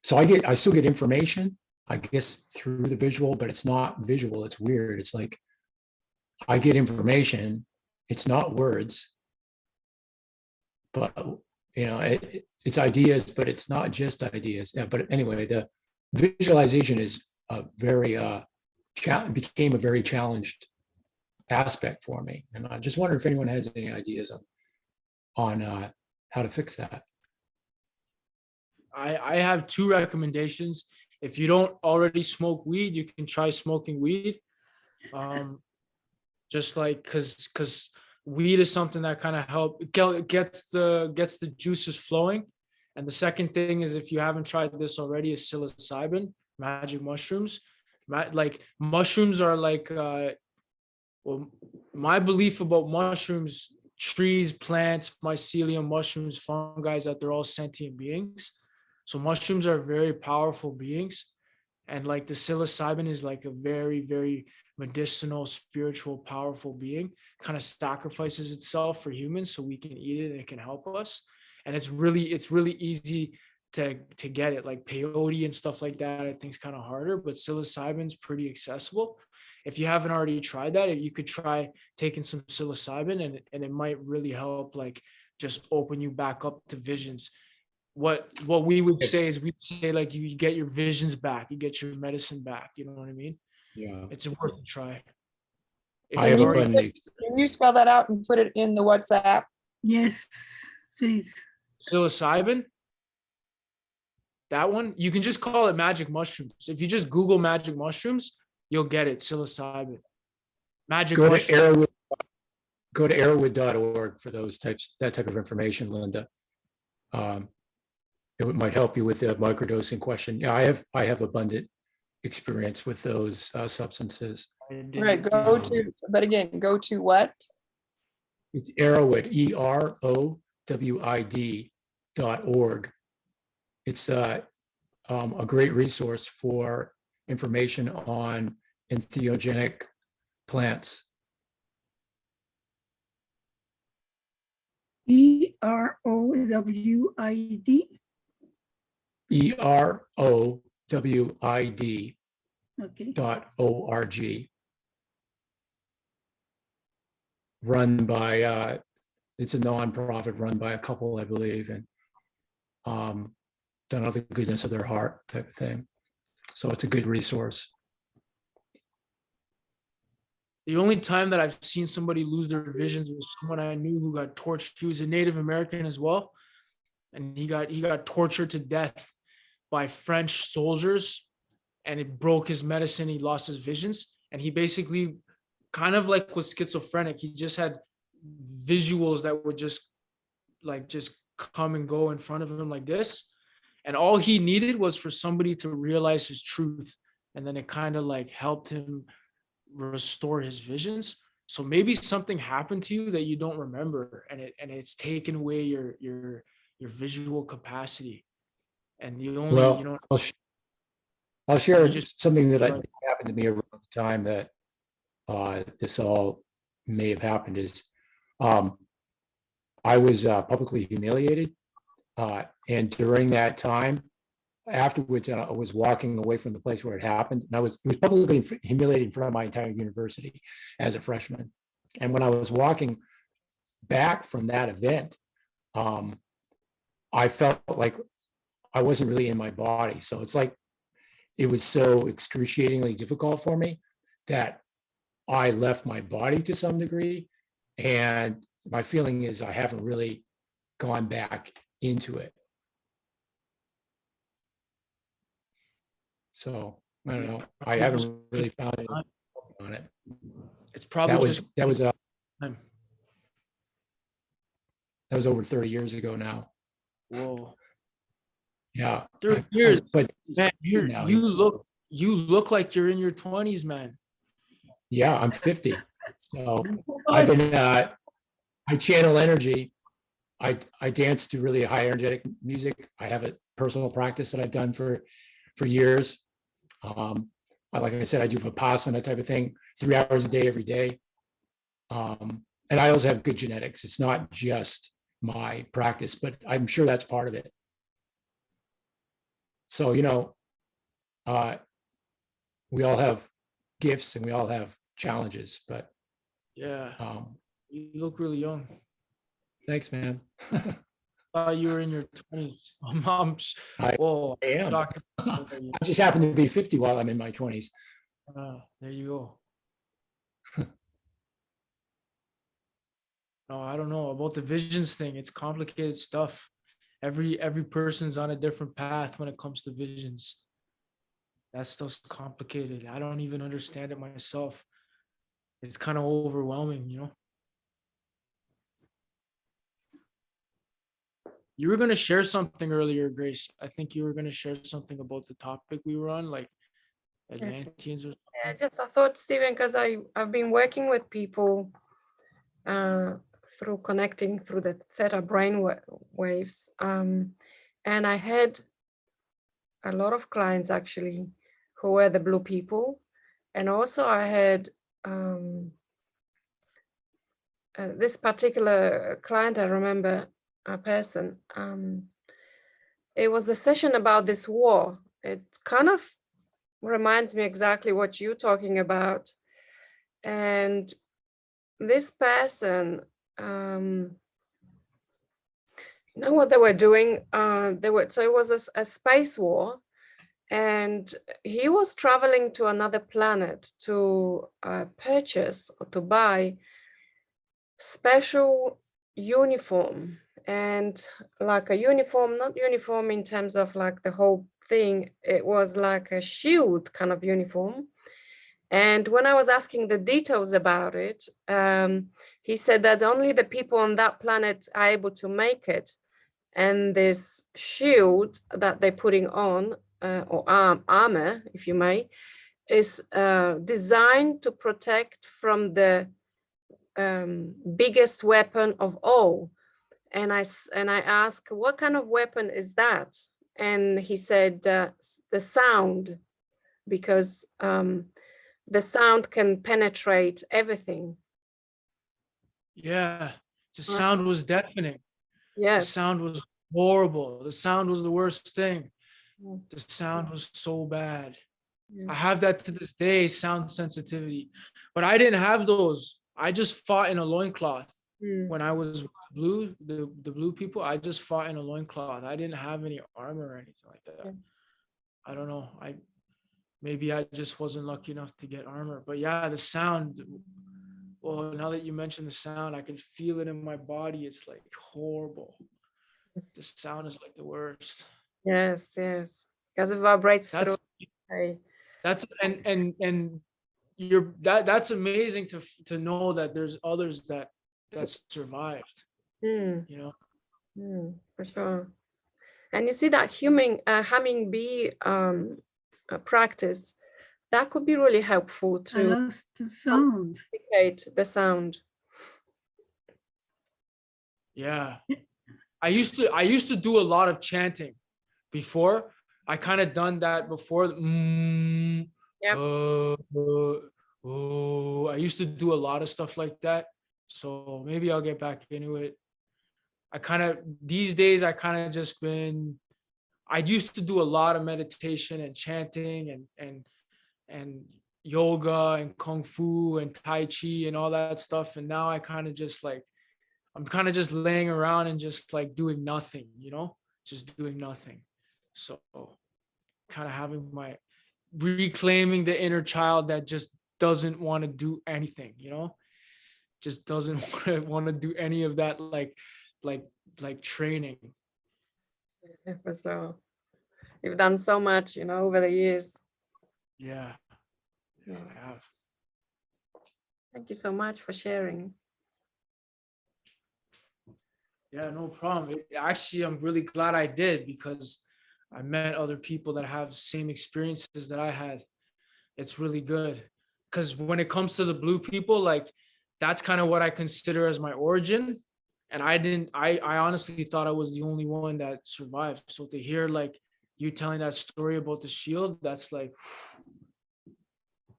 so I still get information, I guess, through the visual, but it's not visual. It's weird. It's like I get information. It's not words, but you know, it's ideas, but it's not just ideas. Yeah, but anyway, the visualization is became a very challenged aspect for me, and I just wonder if anyone has any ideas on how to fix that. I have two recommendations. If you don't already smoke weed, you can try smoking weed. Just like because weed is something that kind of gets the juices flowing. And the second thing is, if you haven't tried this already, is psilocybin, magic mushrooms. Like mushrooms are like well, my belief about mushrooms, trees, plants, mycelium, mushrooms, fungi, is that they're all sentient beings. So mushrooms are very powerful beings. And like the psilocybin is like a very, very medicinal, spiritual, powerful being, kind of sacrifices itself for humans so we can eat it and it can help us. And it's really easy to get it. Like peyote and stuff like that, I think is kind of harder, but psilocybin's pretty accessible. If you haven't already tried that, you could try taking some psilocybin, and it might really help, like just open you back up to visions. What we would say is, we'd say like you get your visions back, you get your medicine back. You know what I mean? Yeah. It's worth a try. If I you've have already- abundant Can you spell that out and put it in the WhatsApp? Yes, please. psilocybin, that one, you can just call it magic mushrooms. If you just Google magic mushrooms, you'll get it. Psilocybin. Magic go to mushrooms. Arrowwood, go to arrowwood.org for that type of information, Linda. It might help you with the microdosing question. Yeah, I have abundant experience with those substances. Right, go to, but again, go to what? It's Arrowwood, EROWID.org. It's a great resource for information on entheogenic plants. EROWID. EROWID.org. Run by, it's a nonprofit run by a couple, I believe, and done out of the goodness of their heart type of thing. So it's a good resource. The only time that I've seen somebody lose their visions was someone I knew who got tortured. He was a Native American as well, and he got tortured to death by French soldiers, and it broke his medicine. He lost his visions, and he basically, kind of like was schizophrenic. He just had visuals that would just come and go in front of him like this, and all he needed was for somebody to realize his truth, and then it kind of like helped him restore his visions. So maybe something happened to you that you don't remember, and it's taken away your visual capacity. And the only, Well, I'll share just- something that happened to me around the time that this all may have happened. Is I was publicly humiliated, and during that time, afterwards, I was walking away from the place where it happened, and it was publicly humiliated in front of my entire university as a freshman. And when I was walking back from that event, I felt like I wasn't really in my body. So it's like it was so excruciatingly difficult for me that I left my body to some degree. And my feeling is I haven't really gone back into it. So I don't know. I haven't really found it on it. It's probably That was time. That was over 30 years ago now. Whoa. Yeah. 30 years. But Man, now, you look like you're in your 20s, man. yeah, I'm 50. So I've been I channel energy. I dance to really high energetic music. I have a personal practice that I've done for years. Like I said, I do Vipassana type of thing, 3 hours a day, every day. And I also have good genetics. It's not just my practice, but I'm sure that's part of it. So, we all have gifts and we all have challenges, but Yeah. You look really young. thanks, man. Thought you were in your 20s. I Whoa. am. shocked. I just happen to be 50 while I'm in my 20s. There you go. No, I don't know about the visions thing. It's complicated stuff. Every person's on a different path when it comes to visions. That stuff's complicated. I don't even understand it myself. it's kind of overwhelming, You were going to share something earlier, Grace. I think you were going to share something about the topic we were on, like Atlanteans or Yeah, something. just I thought, Stephen, because I've been working with people through connecting through the theta brain waves, and I had a lot of clients actually who were the blue people, and also I had this particular client. I remember a person. It was a session about this war. It kind of reminds me exactly what you're talking about. And this person, you know what they were doing? So it was a space war, and he was traveling to another planet to purchase or to buy special uniform, and like a uniform, not uniform in terms of like the whole thing, it was like a shield kind of uniform. And when I was asking the details about it, he said that only the people on that planet are able to make it. And this shield that they're putting on, or armor, if you may, is designed to protect from the biggest weapon of all. And I asked, what kind of weapon is that? And he said, the sound, because the sound can penetrate everything. Yeah, the sound was deafening. The Yes. sound was horrible. The sound was the worst thing. Yes. The sound was so bad. Yeah. I have that to this day, sound sensitivity. But I didn't have those. I just fought in a loincloth. When I was blue, the blue people, I just fought in a loincloth. I didn't have any armor or anything like that. Yeah. I don't know. Maybe I just wasn't lucky enough to get armor. But yeah, the sound. Well, now that you mention the sound, I can feel it in my body. It's like horrible. The sound is like the worst. Yes, yes. Because it vibrates That's through. that's and that's amazing to know that there's others that survived. For sure. And you see that humming bee practice, that could be really helpful I to lost the sound. replicate the sound. Yeah. I used to do a lot of chanting before. I kind of done that before. I used to do a lot of stuff like that. So maybe I'll get back into it. These days I kind of just been, I used to do a lot of meditation and chanting and yoga and kung fu and tai chi and all that stuff. And now I kind of just like, I'm kind of just laying around and just like doing nothing, just doing nothing. So kind of having reclaiming the inner child that just doesn't want to do anything, just doesn't want to do any of that like training. Yeah, for sure. You've done so much, over the years. Yeah, I have. Thank you so much for sharing. Yeah, no problem. Actually, I'm really glad I did, because I met other people that have the same experiences that I had. It's really good. Because when it comes to the blue people, like that's kind of what I consider as my origin. And I honestly thought I was the only one that survived. So to hear like you telling that story about the shield, that's like,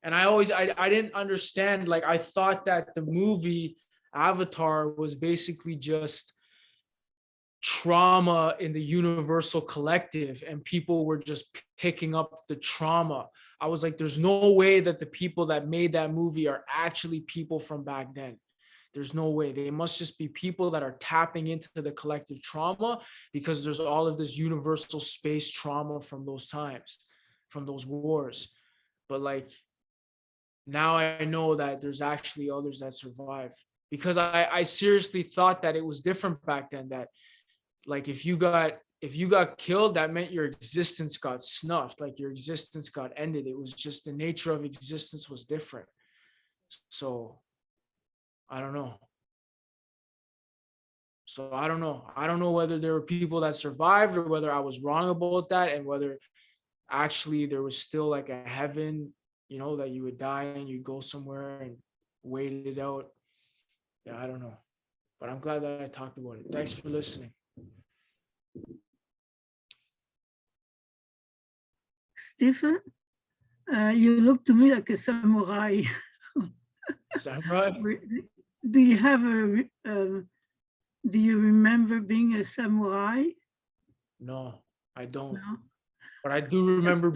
and I didn't understand. Like I thought that the movie Avatar was basically just trauma in the universal collective, and people were just picking up the trauma. I was like, there's no way that the people that made that movie are actually people from back then. There's no way. They must just be people that are tapping into the collective trauma, because there's all of this universal space trauma from those times, from those wars. But like now I know that there's actually others that survived, because I seriously thought that it was different back then, that like if you got killed, that meant your existence got snuffed, like your existence got ended. It was just the nature of existence was different. So I don't know. So I don't know. I don't know whether there were people that survived or whether I was wrong about that, and whether actually there was still like a heaven, that you would die and you'd go somewhere and wait it out. Yeah, I don't know. But I'm glad that I talked about it. Thanks for listening. Stephen, you look to me like a samurai. Is that right? Do you have do you remember being a samurai? No, I don't. No? But I do remember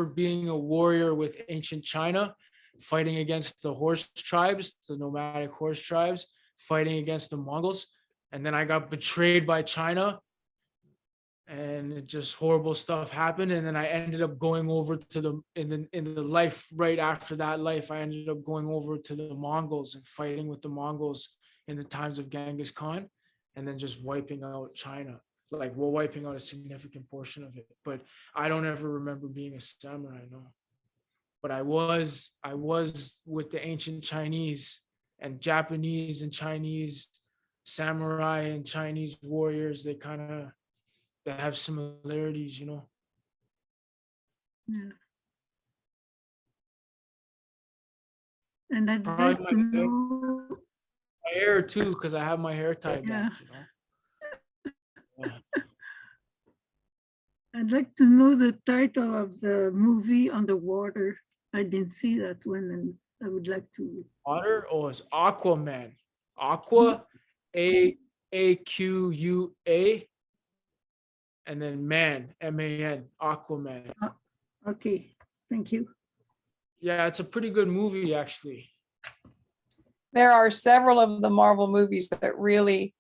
being a warrior with ancient China, fighting against the horse tribes, the nomadic horse tribes, fighting against the Mongols. And then I got betrayed by China, and it just horrible stuff happened. And then I ended up going over to in the life right after that life, I ended up going over to the Mongols and fighting with the Mongols in the times of Genghis Khan, and then just wiping out China, wiping out a significant portion of it. But I don't ever remember being a samurai, no. But I was with the ancient Chinese and Japanese and Chinese samurai and Chinese warriors. They have similarities, Yeah. And I'd Probably like to know. my hair too, because I have my hair tied Yeah. back, Yeah. I'd like to know the title of the movie Underwater. I didn't see that one, and I would like to. Water? Oh, it's Aquaman. Aqua, Aqua, and then man, Man, Aquaman. Okay, thank you. Yeah, it's a pretty good movie, actually. There are several of the Marvel movies that really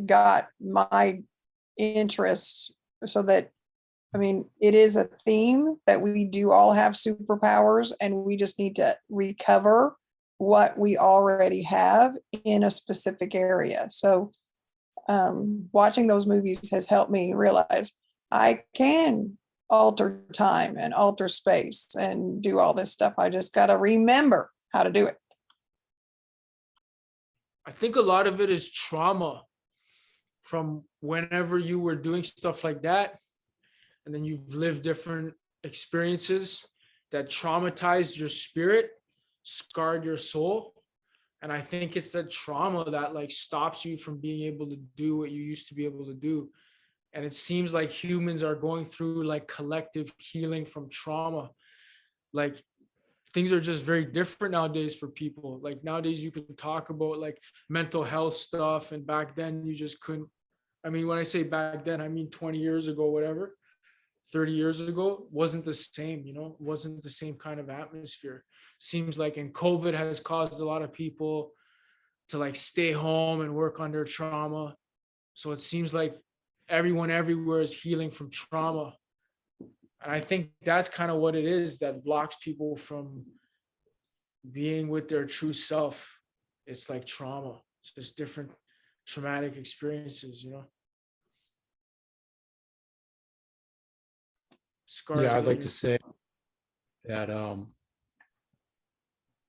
got my interest, so that, I mean, it is a theme that we do all have superpowers, and we just need to recover what we already have in a specific area. So watching those movies has helped me realize I can alter time and alter space and do all this stuff. I just got to remember how to do it. I think a lot of it is trauma from whenever you were doing stuff like that, and then you've lived different experiences that traumatized your spirit, scarred your soul. And I think it's that trauma that stops you from being able to do what you used to be able to do. And it seems like humans are going through collective healing from trauma. Things are just very different nowadays for people. Nowadays you can talk about mental health stuff, and back then you just couldn't. I mean, when I say back then, I mean 20 years ago, whatever, 30 years ago, wasn't the same, wasn't the same kind of atmosphere. Seems like, and COVID has caused a lot of people to stay home and work under trauma. So it seems like everyone everywhere is healing from trauma. And I think that's kind of what it is that blocks people from being with their true self. It's like trauma. It's just different traumatic experiences, Scars. Yeah, I'd like to say that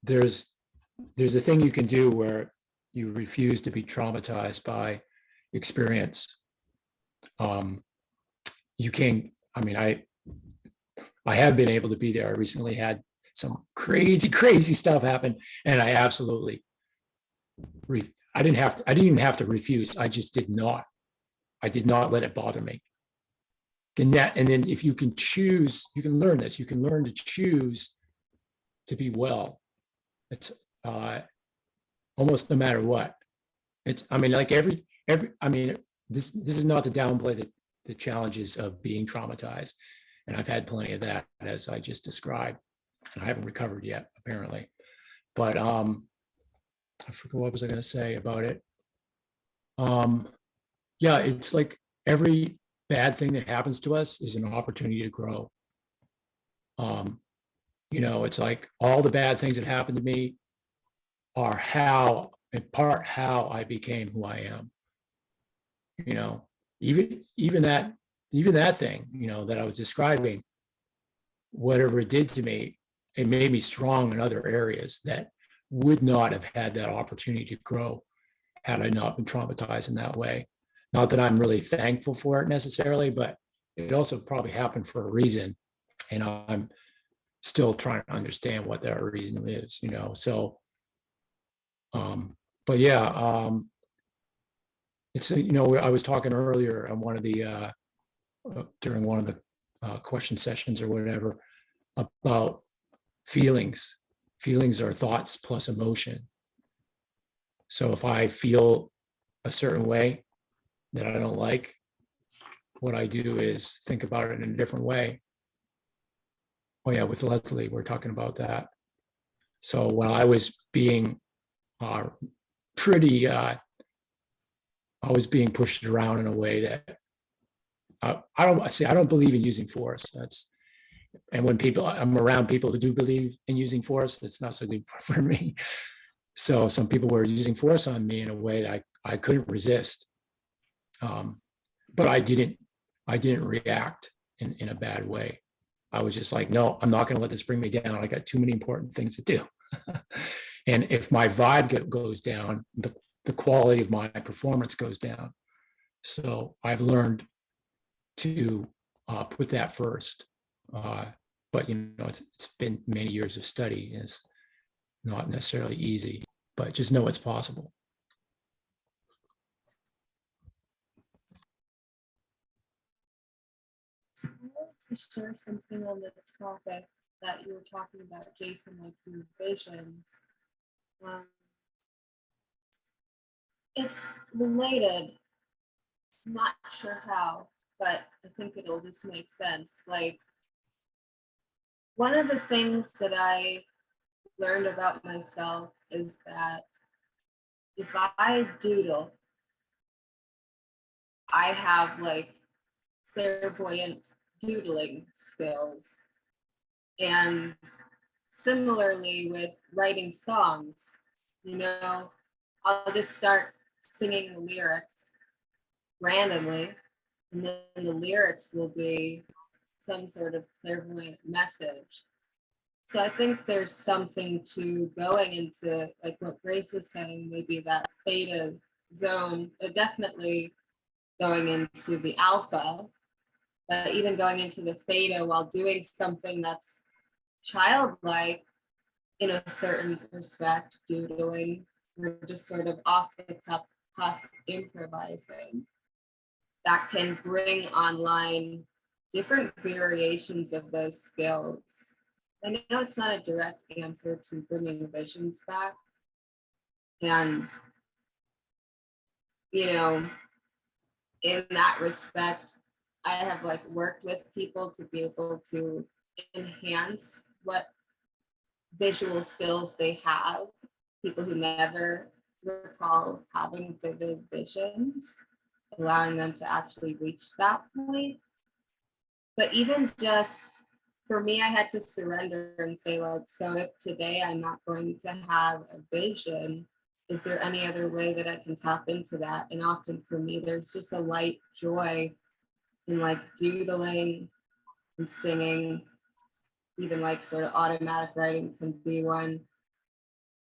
there's a thing you can do where you refuse to be traumatized by experience. You can, I mean, I have been able to be there. I recently had some crazy stuff happen, and I absolutely, I didn't even have to refuse. I just did not. I did not let it bother me. And then if you can choose, you can learn this. You can learn to choose to be well. It's almost no matter what. It's, I mean, I mean, this is not to downplay the challenges of being traumatized. And I've had plenty of that, as I just described. And I haven't recovered yet, apparently. But I forget what was I going to say about it. Yeah, it's like every bad thing that happens to us is an opportunity to grow. It's like all the bad things that happened to me are in part how I became who I am. Even that thing, that I was describing, whatever it did to me, it made me strong in other areas that would not have had that opportunity to grow had I not been traumatized in that way. Not that I'm really thankful for it necessarily, but it also probably happened for a reason. And I'm still trying to understand what that reason is, you know, so. But yeah, it's, you know, I was talking earlier on one of the, during one of the question sessions or whatever, about feelings. Feelings are thoughts plus emotion. So if I feel a certain way that I don't like, what I do is think about it in a different way. Oh yeah, with Leslie, we're talking about that. So when I was being pretty, I was being pushed around in a way that I don't believe in using force. And when I'm around people who do believe in using force, it's not so good for me. So some people were using force on me in a way that I couldn't resist. But I didn't react in a bad way. I was just like, no, I'm not going to let this bring me down. I got too many important things to do. And if my vibe goes down, the quality of my performance goes down. So I've learned to put that first. But you know, it's been many years of study. It's not necessarily easy, but just know it's possible. I want to share something on the topic that you were talking about, Jason, like through visions. It's related, not sure how, but I think it'll just make sense. Like, one of the things that I learned about myself is that if I doodle, I have like clairvoyant doodling skills. And similarly with writing songs, you know, I'll just start singing the lyrics randomly, and then the lyrics will be some sort of clairvoyant message. So I think there's something to going into, like what Grace was saying, maybe that theta zone, definitely going into the alpha, but even going into the theta while doing something that's childlike in a certain respect, doodling, or just sort of off the cuff improvising, that can bring online different variations of those skills. I know it's not a direct answer to bringing visions back. And, you know, in that respect, I have like worked with people to be able to enhance what visual skills they have, people who never recall having vivid visions, allowing them to actually reach that point. But even just for me, I had to surrender and say, like, so if today I'm not going to have a vision, is there any other way that I can tap into that? And often for me, there's just a light joy in like doodling and singing, even like sort of automatic writing can be one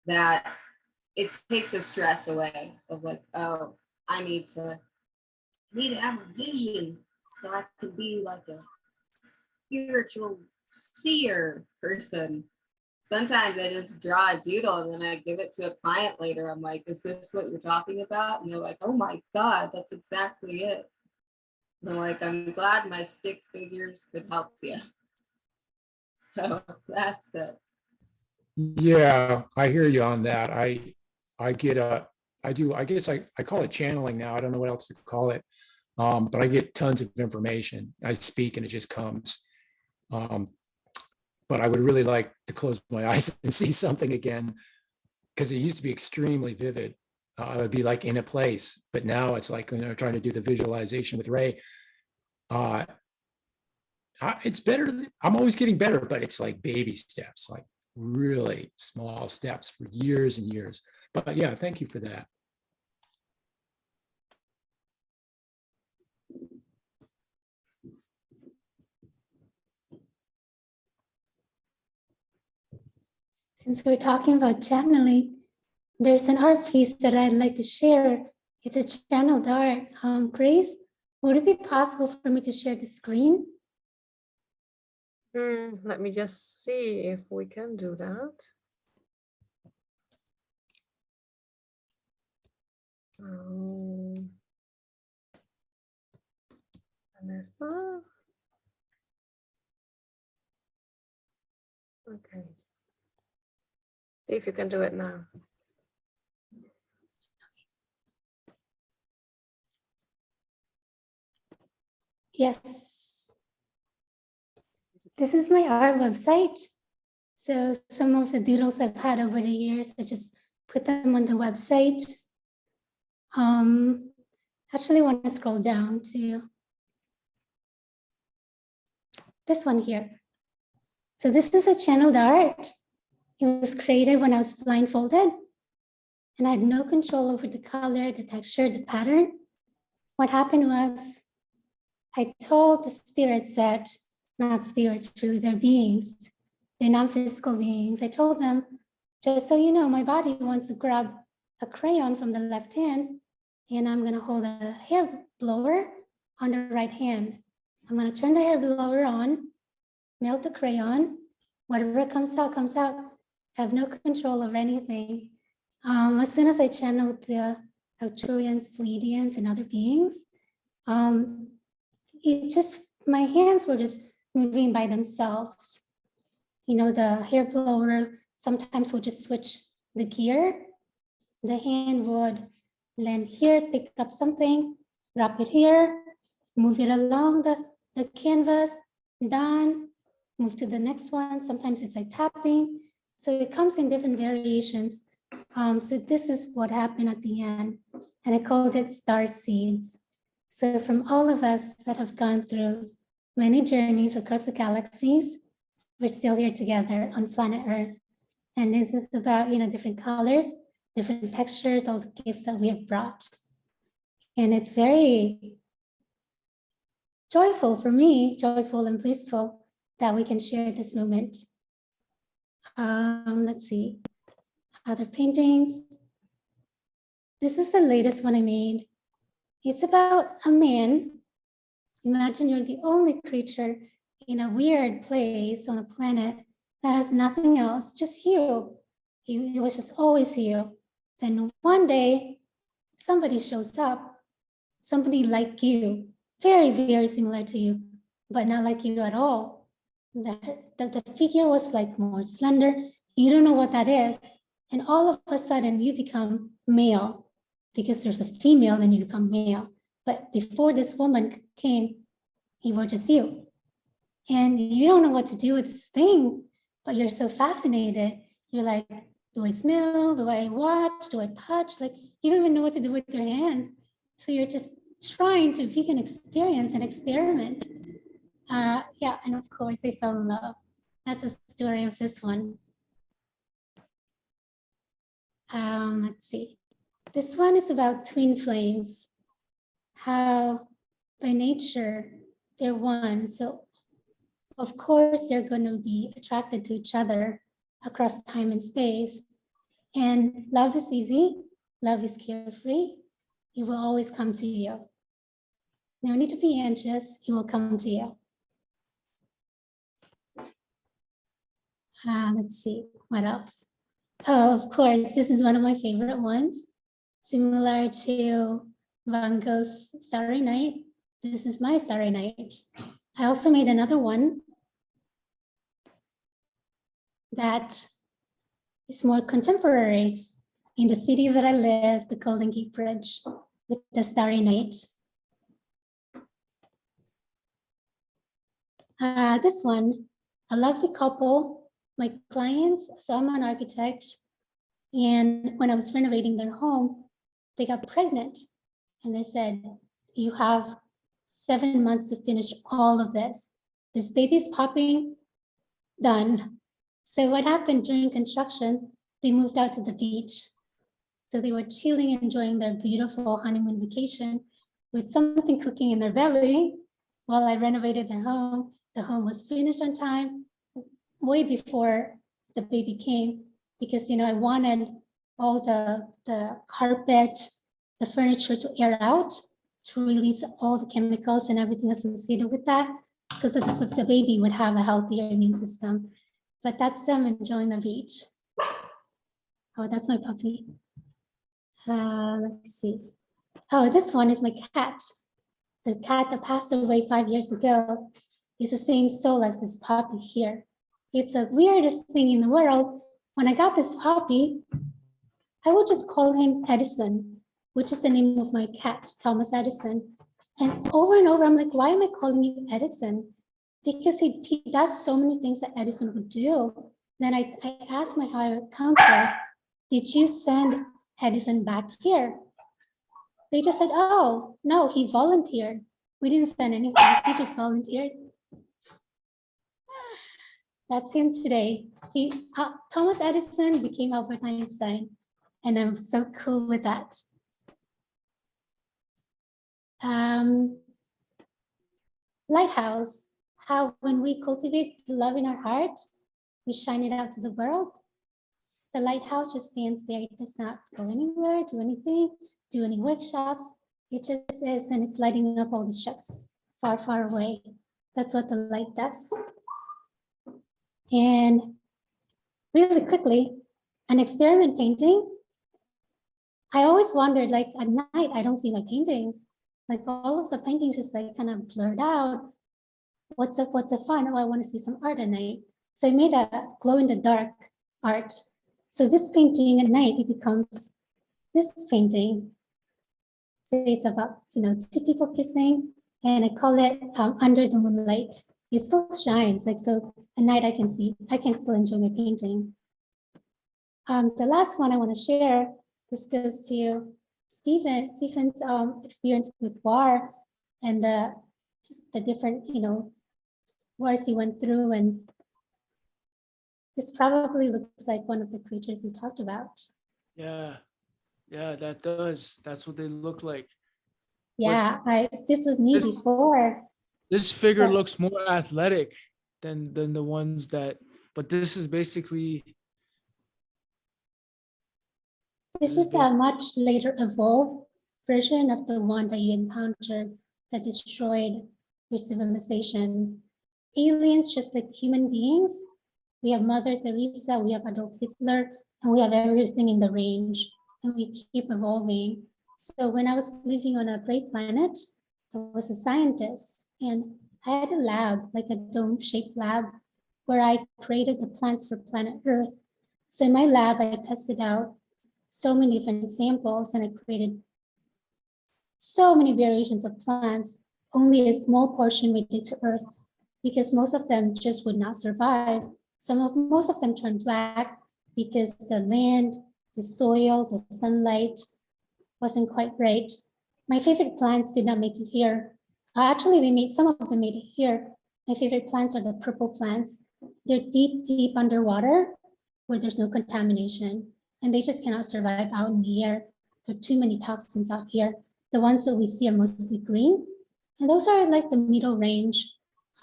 that it takes the stress away of like, oh, I need to have a vision so I can be like a spiritual seer person. Sometimes I just draw a doodle and then I give it to a client later. I'm like, is this what you're talking about? And they're like, oh my God, that's exactly it. And I'm like, I'm glad my stick figures could help you. So that's it. Yeah, I hear you on that. I get I do, I guess I call it channeling now. I don't know what else to call it. But I get tons of information. I speak and it just comes. But I would really like to close my eyes and see something again, because it used to be extremely vivid. I would be like in a place, but now it's like when they're trying to do the visualization with Ray. It's better. I'm always getting better, but it's like baby steps, like really small steps for years and years. But yeah, thank you for that. since we're talking about channeling, there's an art piece that I'd like to share. It's a channeled art. Grace, would it be possible for me to share the screen? Let me just see if we can do that. Vanessa. Okay. See if you can do it now. Yes. This is my art website. So some of the doodles I've had over the years, I just put them on the website. Actually want to scroll down to this one here. So this is a channeled art. It was created when I was blindfolded and I had no control over the color, the texture, the pattern. What happened was I told the spirits that, not spirits, really they're beings, they're non-physical beings. I told them, just so you know, my body wants to grab a crayon from the left hand and I'm gonna hold a hair blower on the right hand. I'm gonna turn the hair blower on, melt the crayon, whatever comes out, comes out. I have no control over anything. As soon as I channeled the Arcturians, Pleiadians, and other beings, my hands were just moving by themselves. You know, the hair blower sometimes would just switch the gear. The hand would land here, pick up something, drop it here, move it along the canvas, done, move to the next one. Sometimes it's like tapping. So it comes in different variations. So this is what happened at the end, and I called it Star Seeds. So from all of us that have gone through many journeys across the galaxies, we're still here together on planet Earth. And this is about, you know, different colors, different textures, all the gifts that we have brought. And it's very joyful for me, joyful and blissful that we can share this moment. Let's see, other paintings. This is the latest one I made. It's about a man. Imagine you're the only creature in a weird place on a planet that has nothing else, just you. It was just always you. Then one day, somebody shows up, somebody like you, very, very similar to you, but not like you at all. The figure was like more slender. You don't know what that is. And all of a sudden you become male because there's a female, then you become male. But before this woman came, he was just you. And you don't know what to do with this thing, but you're so fascinated. You're like, do I smell? Do I watch? Do I touch? Like, you don't even know what to do with your hands. So you're just trying to pick an experience and experiment. Yeah, and of course I fell in love. That's the story of this one. Let's see. This one is about twin flames. How by nature they're one. So of course they're going to be attracted to each other across time and space. And love is easy. Love is carefree. It will always come to you. No need to be anxious. It will come to you. Let's see, what else? Oh, of course, this is one of my favorite ones. Similar to Van Gogh's Starry Night. This is my Starry Night. I also made another one that is more contemporary. In the city that I live, the Golden Gate Bridge with the Starry Night. This one, a lovely couple, my clients, so I'm an architect, and when I was renovating their home, they got pregnant, and they said, you have 7 months to finish all of this. This baby's popping, done. So what happened during construction, they moved out to the beach. So they were chilling, enjoying their beautiful honeymoon vacation with something cooking in their belly while I renovated their home. The home was finished on time, way before the baby came. because, I wanted all the carpet, the furniture to air out, to release all the chemicals and everything associated with that, so that the baby would have a healthier immune system. But that's them enjoying the beach. Oh, that's my puppy. Let's see. Oh, this one is my cat. The cat that passed away 5 years ago is the same soul as this puppy here. It's the weirdest thing in the world. When I got this puppy, I would just call him Edison, which is the name of my cat, Thomas Edison. And over, I'm like, why am I calling you Edison? Because he does so many things that Edison would do. Then I asked my higher counsel, did you send Edison back here? They just said, oh, no, he volunteered. We didn't send anything, he just volunteered. That's him today. Thomas Edison became Albert Einstein, and I'm so cool with that. Lighthouse, how when we cultivate love in our heart, we shine it out to the world. The lighthouse just stands there. It does not go anywhere, do anything, do any workshops. It just is, and it's lighting up all the ships far, far away. That's what the light does. And really quickly, an experiment painting. I always wondered, like at night, I don't see my paintings. Like all of the paintings just like kind of blurred out. What's the fun? Oh, I want to see some art at night. So I made a glow in the dark art. So this painting at night, it becomes this painting. So it's about, two people kissing, and I call it Under the Moonlight. It still shines, like, so at night I can still enjoy my painting. The last one I want to share, this goes to Stephen's experience with war and the different, wars he went through. And this probably looks like one of the creatures we talked about. Yeah, that does. That's what they look like. Yeah, this was me before. This figure Yeah. looks more athletic than the ones that, but this is basically. This is a much later evolved version of the one that you encountered that destroyed your civilization. Aliens, just like human beings, we have Mother Teresa, we have Adolf Hitler, and we have everything in the range, and we keep evolving. So when I was living on a gray planet, I was a scientist, and I had a lab, like a dome-shaped lab, where I created the plants for planet Earth. So in my lab, I tested out so many different samples, and I created so many variations of plants. Only a small portion made it to Earth, because most of them just would not survive. Most of them turned black because the land, the soil, the sunlight wasn't quite right. My favorite plants did not make it here. Actually, some of them made it here. My favorite plants are the purple plants. They're deep, deep underwater where there's no contamination, and they just cannot survive out in the air. There are too many toxins out here. The ones that we see are mostly green, and those are like the middle range.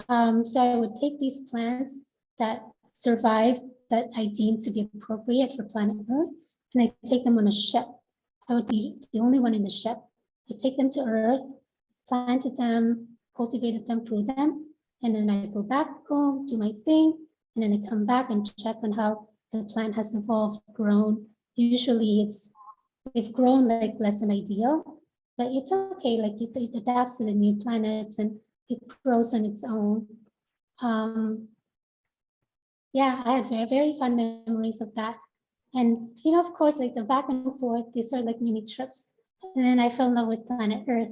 So I would take these plants that survive, that I deem to be appropriate for planet Earth, and I take them on a ship. I would be the only one in the ship. I take them to Earth, planted them, cultivated them, grew them, and then I go back home, do my thing, and then I come back and check on how the plant has evolved, grown. Usually they've grown like less than ideal, but it's okay. Like it adapts to the new planets and it grows on its own. Yeah, I had very, very fun memories of that. And, of course, like the back and forth, these are like mini trips. And then I fell in love with planet Earth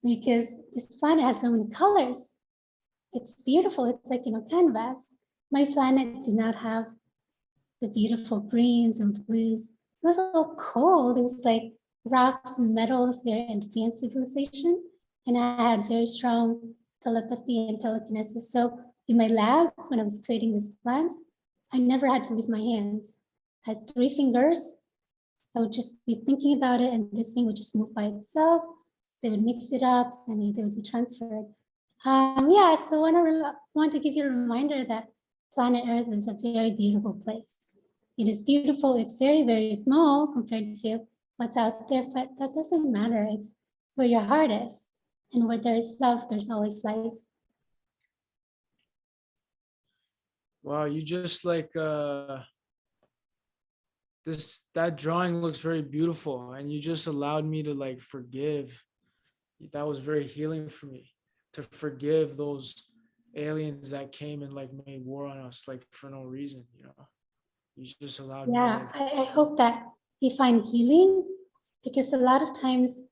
because this planet has so many colors. It's beautiful. It's like, canvas. My planet did not have the beautiful greens and blues. It was all cold. It was like rocks and metals, very advanced civilization. And I had very strong telepathy and telekinesis. So in my lab, when I was creating these plants, I never had to leave my hands. I had 3 fingers. I would just be thinking about it, and this thing would just move by itself. They would mix it up, and they would be transferred. Yeah, so I want to give you a reminder that planet Earth is a very beautiful place. It is beautiful. It's very, very small compared to what's out there, but that doesn't matter. It's where your heart is. And where there is love, there's always life. Wow, you just like that drawing looks very beautiful, and you just allowed me to like forgive. That was very healing for me, to forgive those aliens that came and like made war on us like for no reason, you know. You just allowed me to Yeah, like, I hope that we find healing, because a lot of times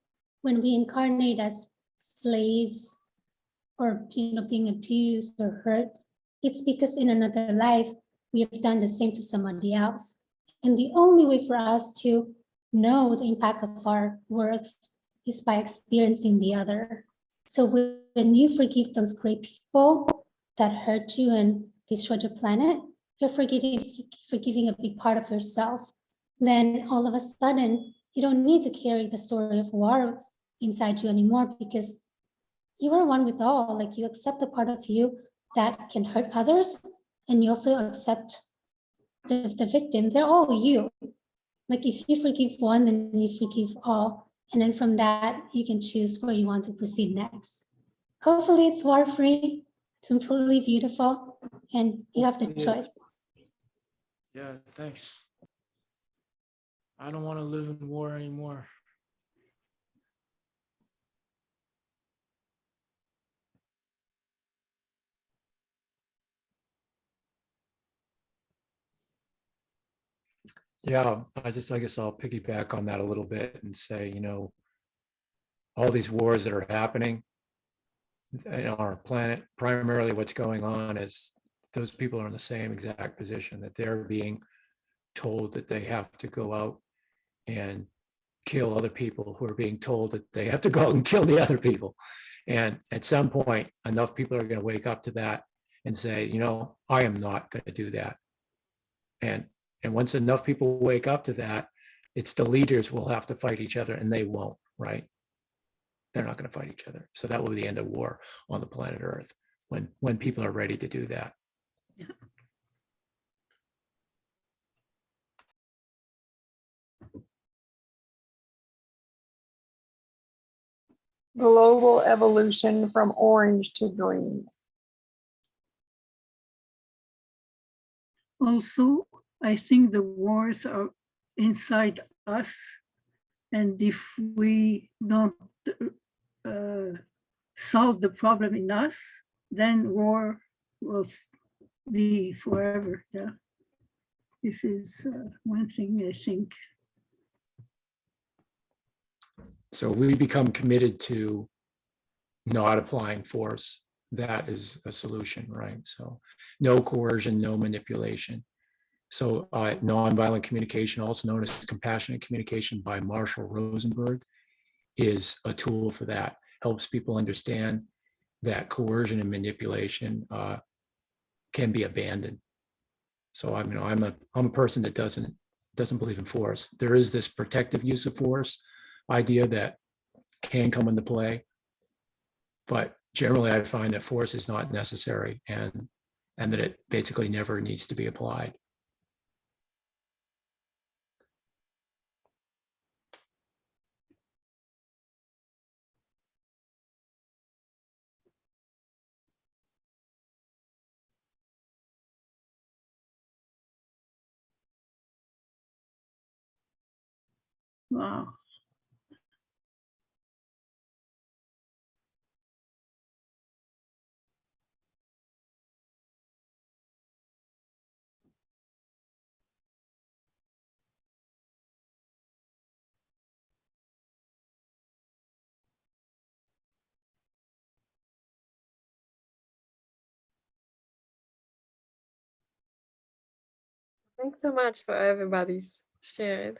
when we incarnate as slaves or being abused or hurt, it's because in another life we have done the same to somebody else. And the only way for us to know the impact of our works is by experiencing the other. So when you forgive those great people that hurt you and destroyed your planet, you're forgiving a big part of yourself. Then all of a sudden, you don't need to carry the story of war inside you anymore, because you are one with all. Like, you accept the part of you that can hurt others, and you also accept the victim. They're all you. Like, if you forgive one, then you forgive all. And then from that, you can choose where you want to proceed next. Hopefully it's war-free, completely beautiful, and you have the Yeah. choice. yeah, thanks. I don't want to live in war anymore. Yeah, I guess I'll piggyback on that a little bit and say, you know, all these wars that are happening on our planet, primarily what's going on is those people are in the same exact position, that they're being told that they have to go out and kill other people who are being told that they have to go out and kill the other people. And at some point, enough people are going to wake up to that and say, you know, I am not going to do that. And once enough people wake up to that, it's the leaders will have to fight each other, and they won't, right? They're not going to fight each other. So that will be the end of war on the planet Earth when people are ready to do that. Global evolution from orange to green. Also, I think the wars are inside us. And if we don't solve the problem in us, then war will be forever. Yeah. This is one thing I think. So we become committed to not applying force. That is a solution, right? So no coercion, no manipulation. So nonviolent communication, also known as compassionate communication by Marshall Rosenberg, is a tool for that. Helps people understand that coercion and manipulation can be abandoned. So I'm a person that doesn't believe in force. There is this protective use of force idea that can come into play, but generally I find that force is not necessary, and that it basically never needs to be applied. Wow. Thanks so much for everybody's shared.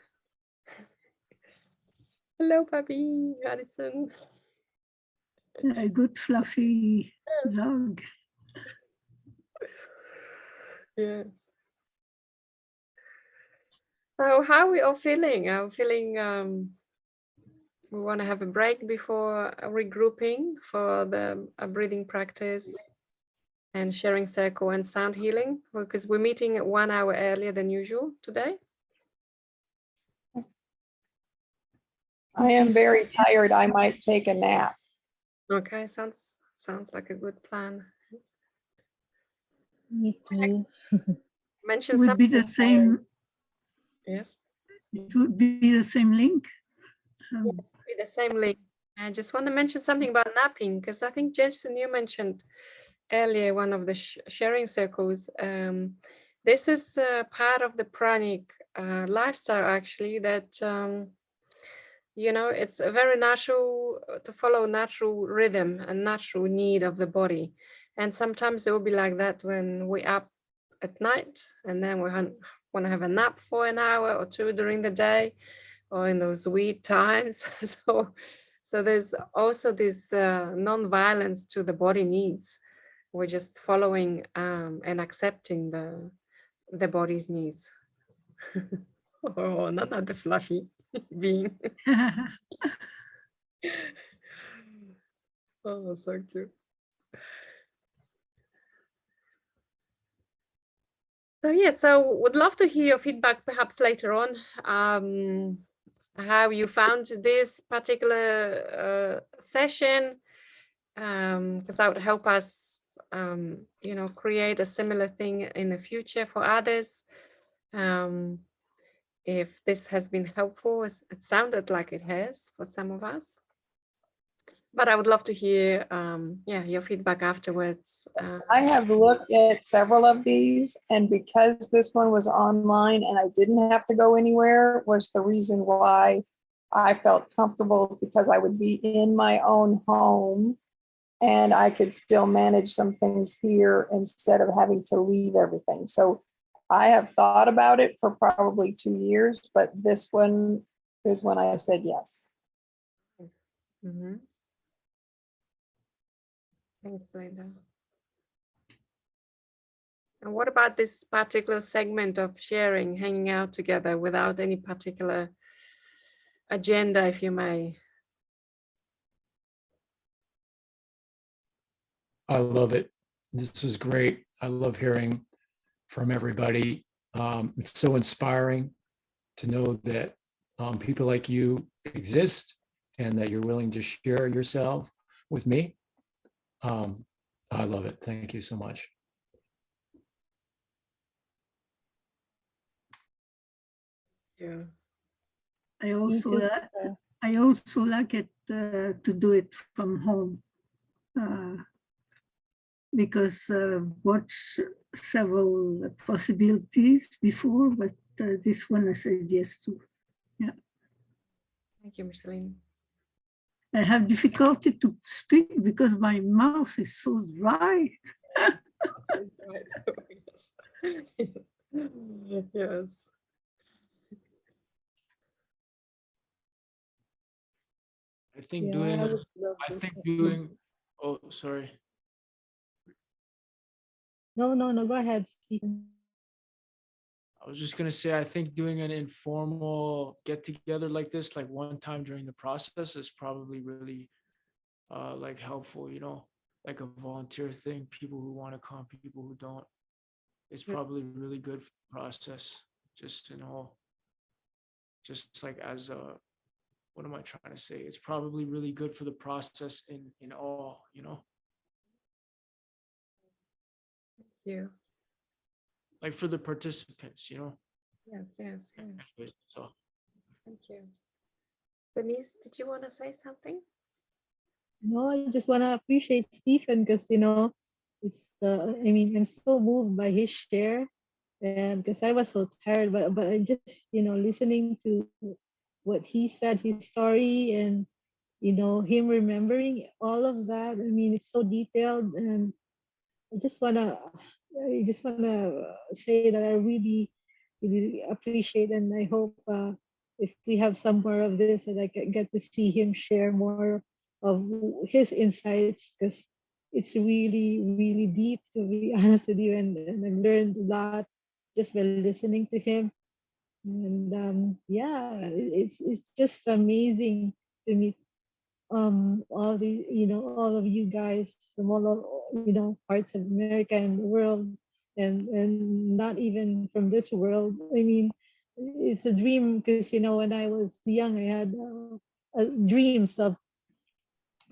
Hello, puppy, Addison. A good fluffy dog. Yeah. So how are we all feeling? I'm feeling we want to have a break before regrouping for the breathing practice. and sharing circle and sound healing, because we're meeting 1 hour earlier than usual today. I am very tired. I might take a nap. Okay, sounds like a good plan. Me too. Mention It would be something. the same, Yes, it would be the same link. be the same link. I just want to mention something about napping, because I think Jason, you mentioned earlier one of the sharing circles. This is part of the Pranic lifestyle, actually, that you know, it's a very natural to follow natural rhythm and natural need of the body. And sometimes it will be like that when we're up at night and then we want to have a nap for an hour or two during the day or in those weird times. So there's also this non-violence to the body needs. We're just following and accepting the body's needs. Oh, not the fluffy being. Oh, so cute. So yeah, so would love to hear your feedback perhaps later on, how you found this particular session, because that would help us, you know, create a similar thing in the future for others. If this has been helpful, it sounded like it has for some of us. But I would love to hear, yeah, your feedback afterwards. I have looked at several of these, and because this one was online and I didn't have to go anywhere was the reason why I felt comfortable, because I would be in my own home and I could still manage some things here instead of having to leave everything. So I have thought about it for probably 2 years, but this one is when I said yes. Mhm. Thanks, Linda. And what about this particular segment of sharing, hanging out together without any particular agenda, if you may? I love it. This was great. I love hearing from everybody. It's so inspiring to know that people like you exist and that you're willing to share yourself with me. I love it. Thank you so much. Yeah. I Me also, too, li- Lisa. I also like it to do it from home, because watched several possibilities before, but this one I said yes to. Thank you, Micheline. I have difficulty to speak because my mouth is so dry. Yes. I think Yeah, doing I a, would love I this. think doing, oh, sorry. No, go ahead, Stephen. I was just gonna say, I think doing an informal get together like this, like one time during the process, is probably really like helpful, you know, like a volunteer thing, people who want to come, people who don't. It's probably really good for the process, just in all, just like as a, what am I trying to say? It's probably really good for the process in all, you know, You. like for the participants, you know. Yes, yes, yes. So Thank you. Denise, did you want to say something? No, I just want to appreciate Stephen because, it's, I mean, I'm so moved by his share, and because I was so tired, but I just, listening to what he said, his story, and, him remembering all of that. I mean, it's so detailed, and I just wanna say that I really, really appreciate, and I hope if we have some more of this, that I get to see him share more of his insights, because it's really, really deep, to be honest with you, and I've learned a lot just by listening to him. And yeah, it's just amazing to meet all the, all of you guys from all of, parts of America and the world, and not even from this world. I mean, it's a dream because, when I was young, I had dreams of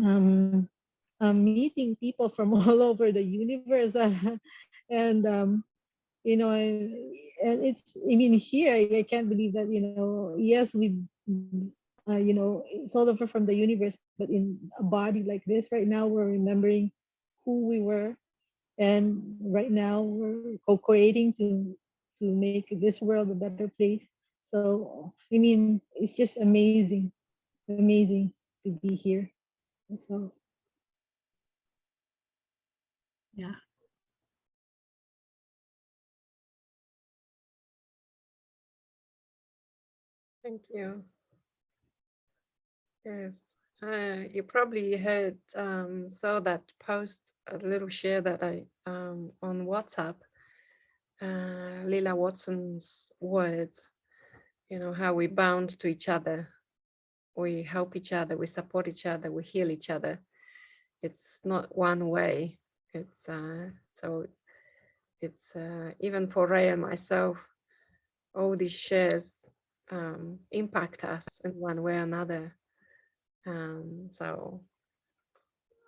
um, meeting people from all over the universe. And and it's, I mean, here I can't believe that, yes, we it's all over from the universe, but in a body like this right now, we're remembering who we were, and right now we're co-creating to make this world a better place. So I mean, it's just amazing, amazing to be here. So Yeah. Thank you. Yes, you probably heard, saw that post, a little share that I on WhatsApp, Lila Watson's words, how we bound to each other, we help each other, we support each other, we heal each other. It's not one way. It's so it's even for Ray and myself, all these shares impact us in one way or another. So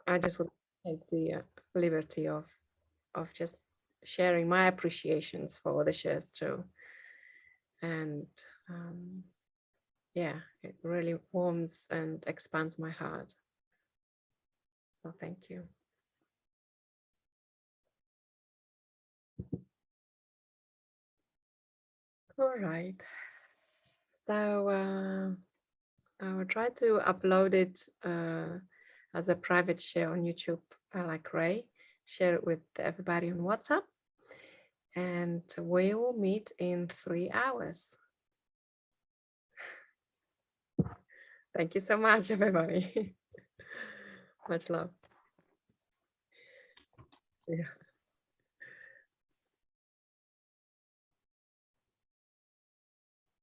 I just would take the liberty of just sharing my appreciations for the shares too. And yeah, it really warms and expands my heart. So thank you. All right. So I will try to upload it as a private share on YouTube, like Ray, share it with everybody on WhatsApp. And we will meet in 3 hours. Thank you so much, everybody. Much love. Yeah.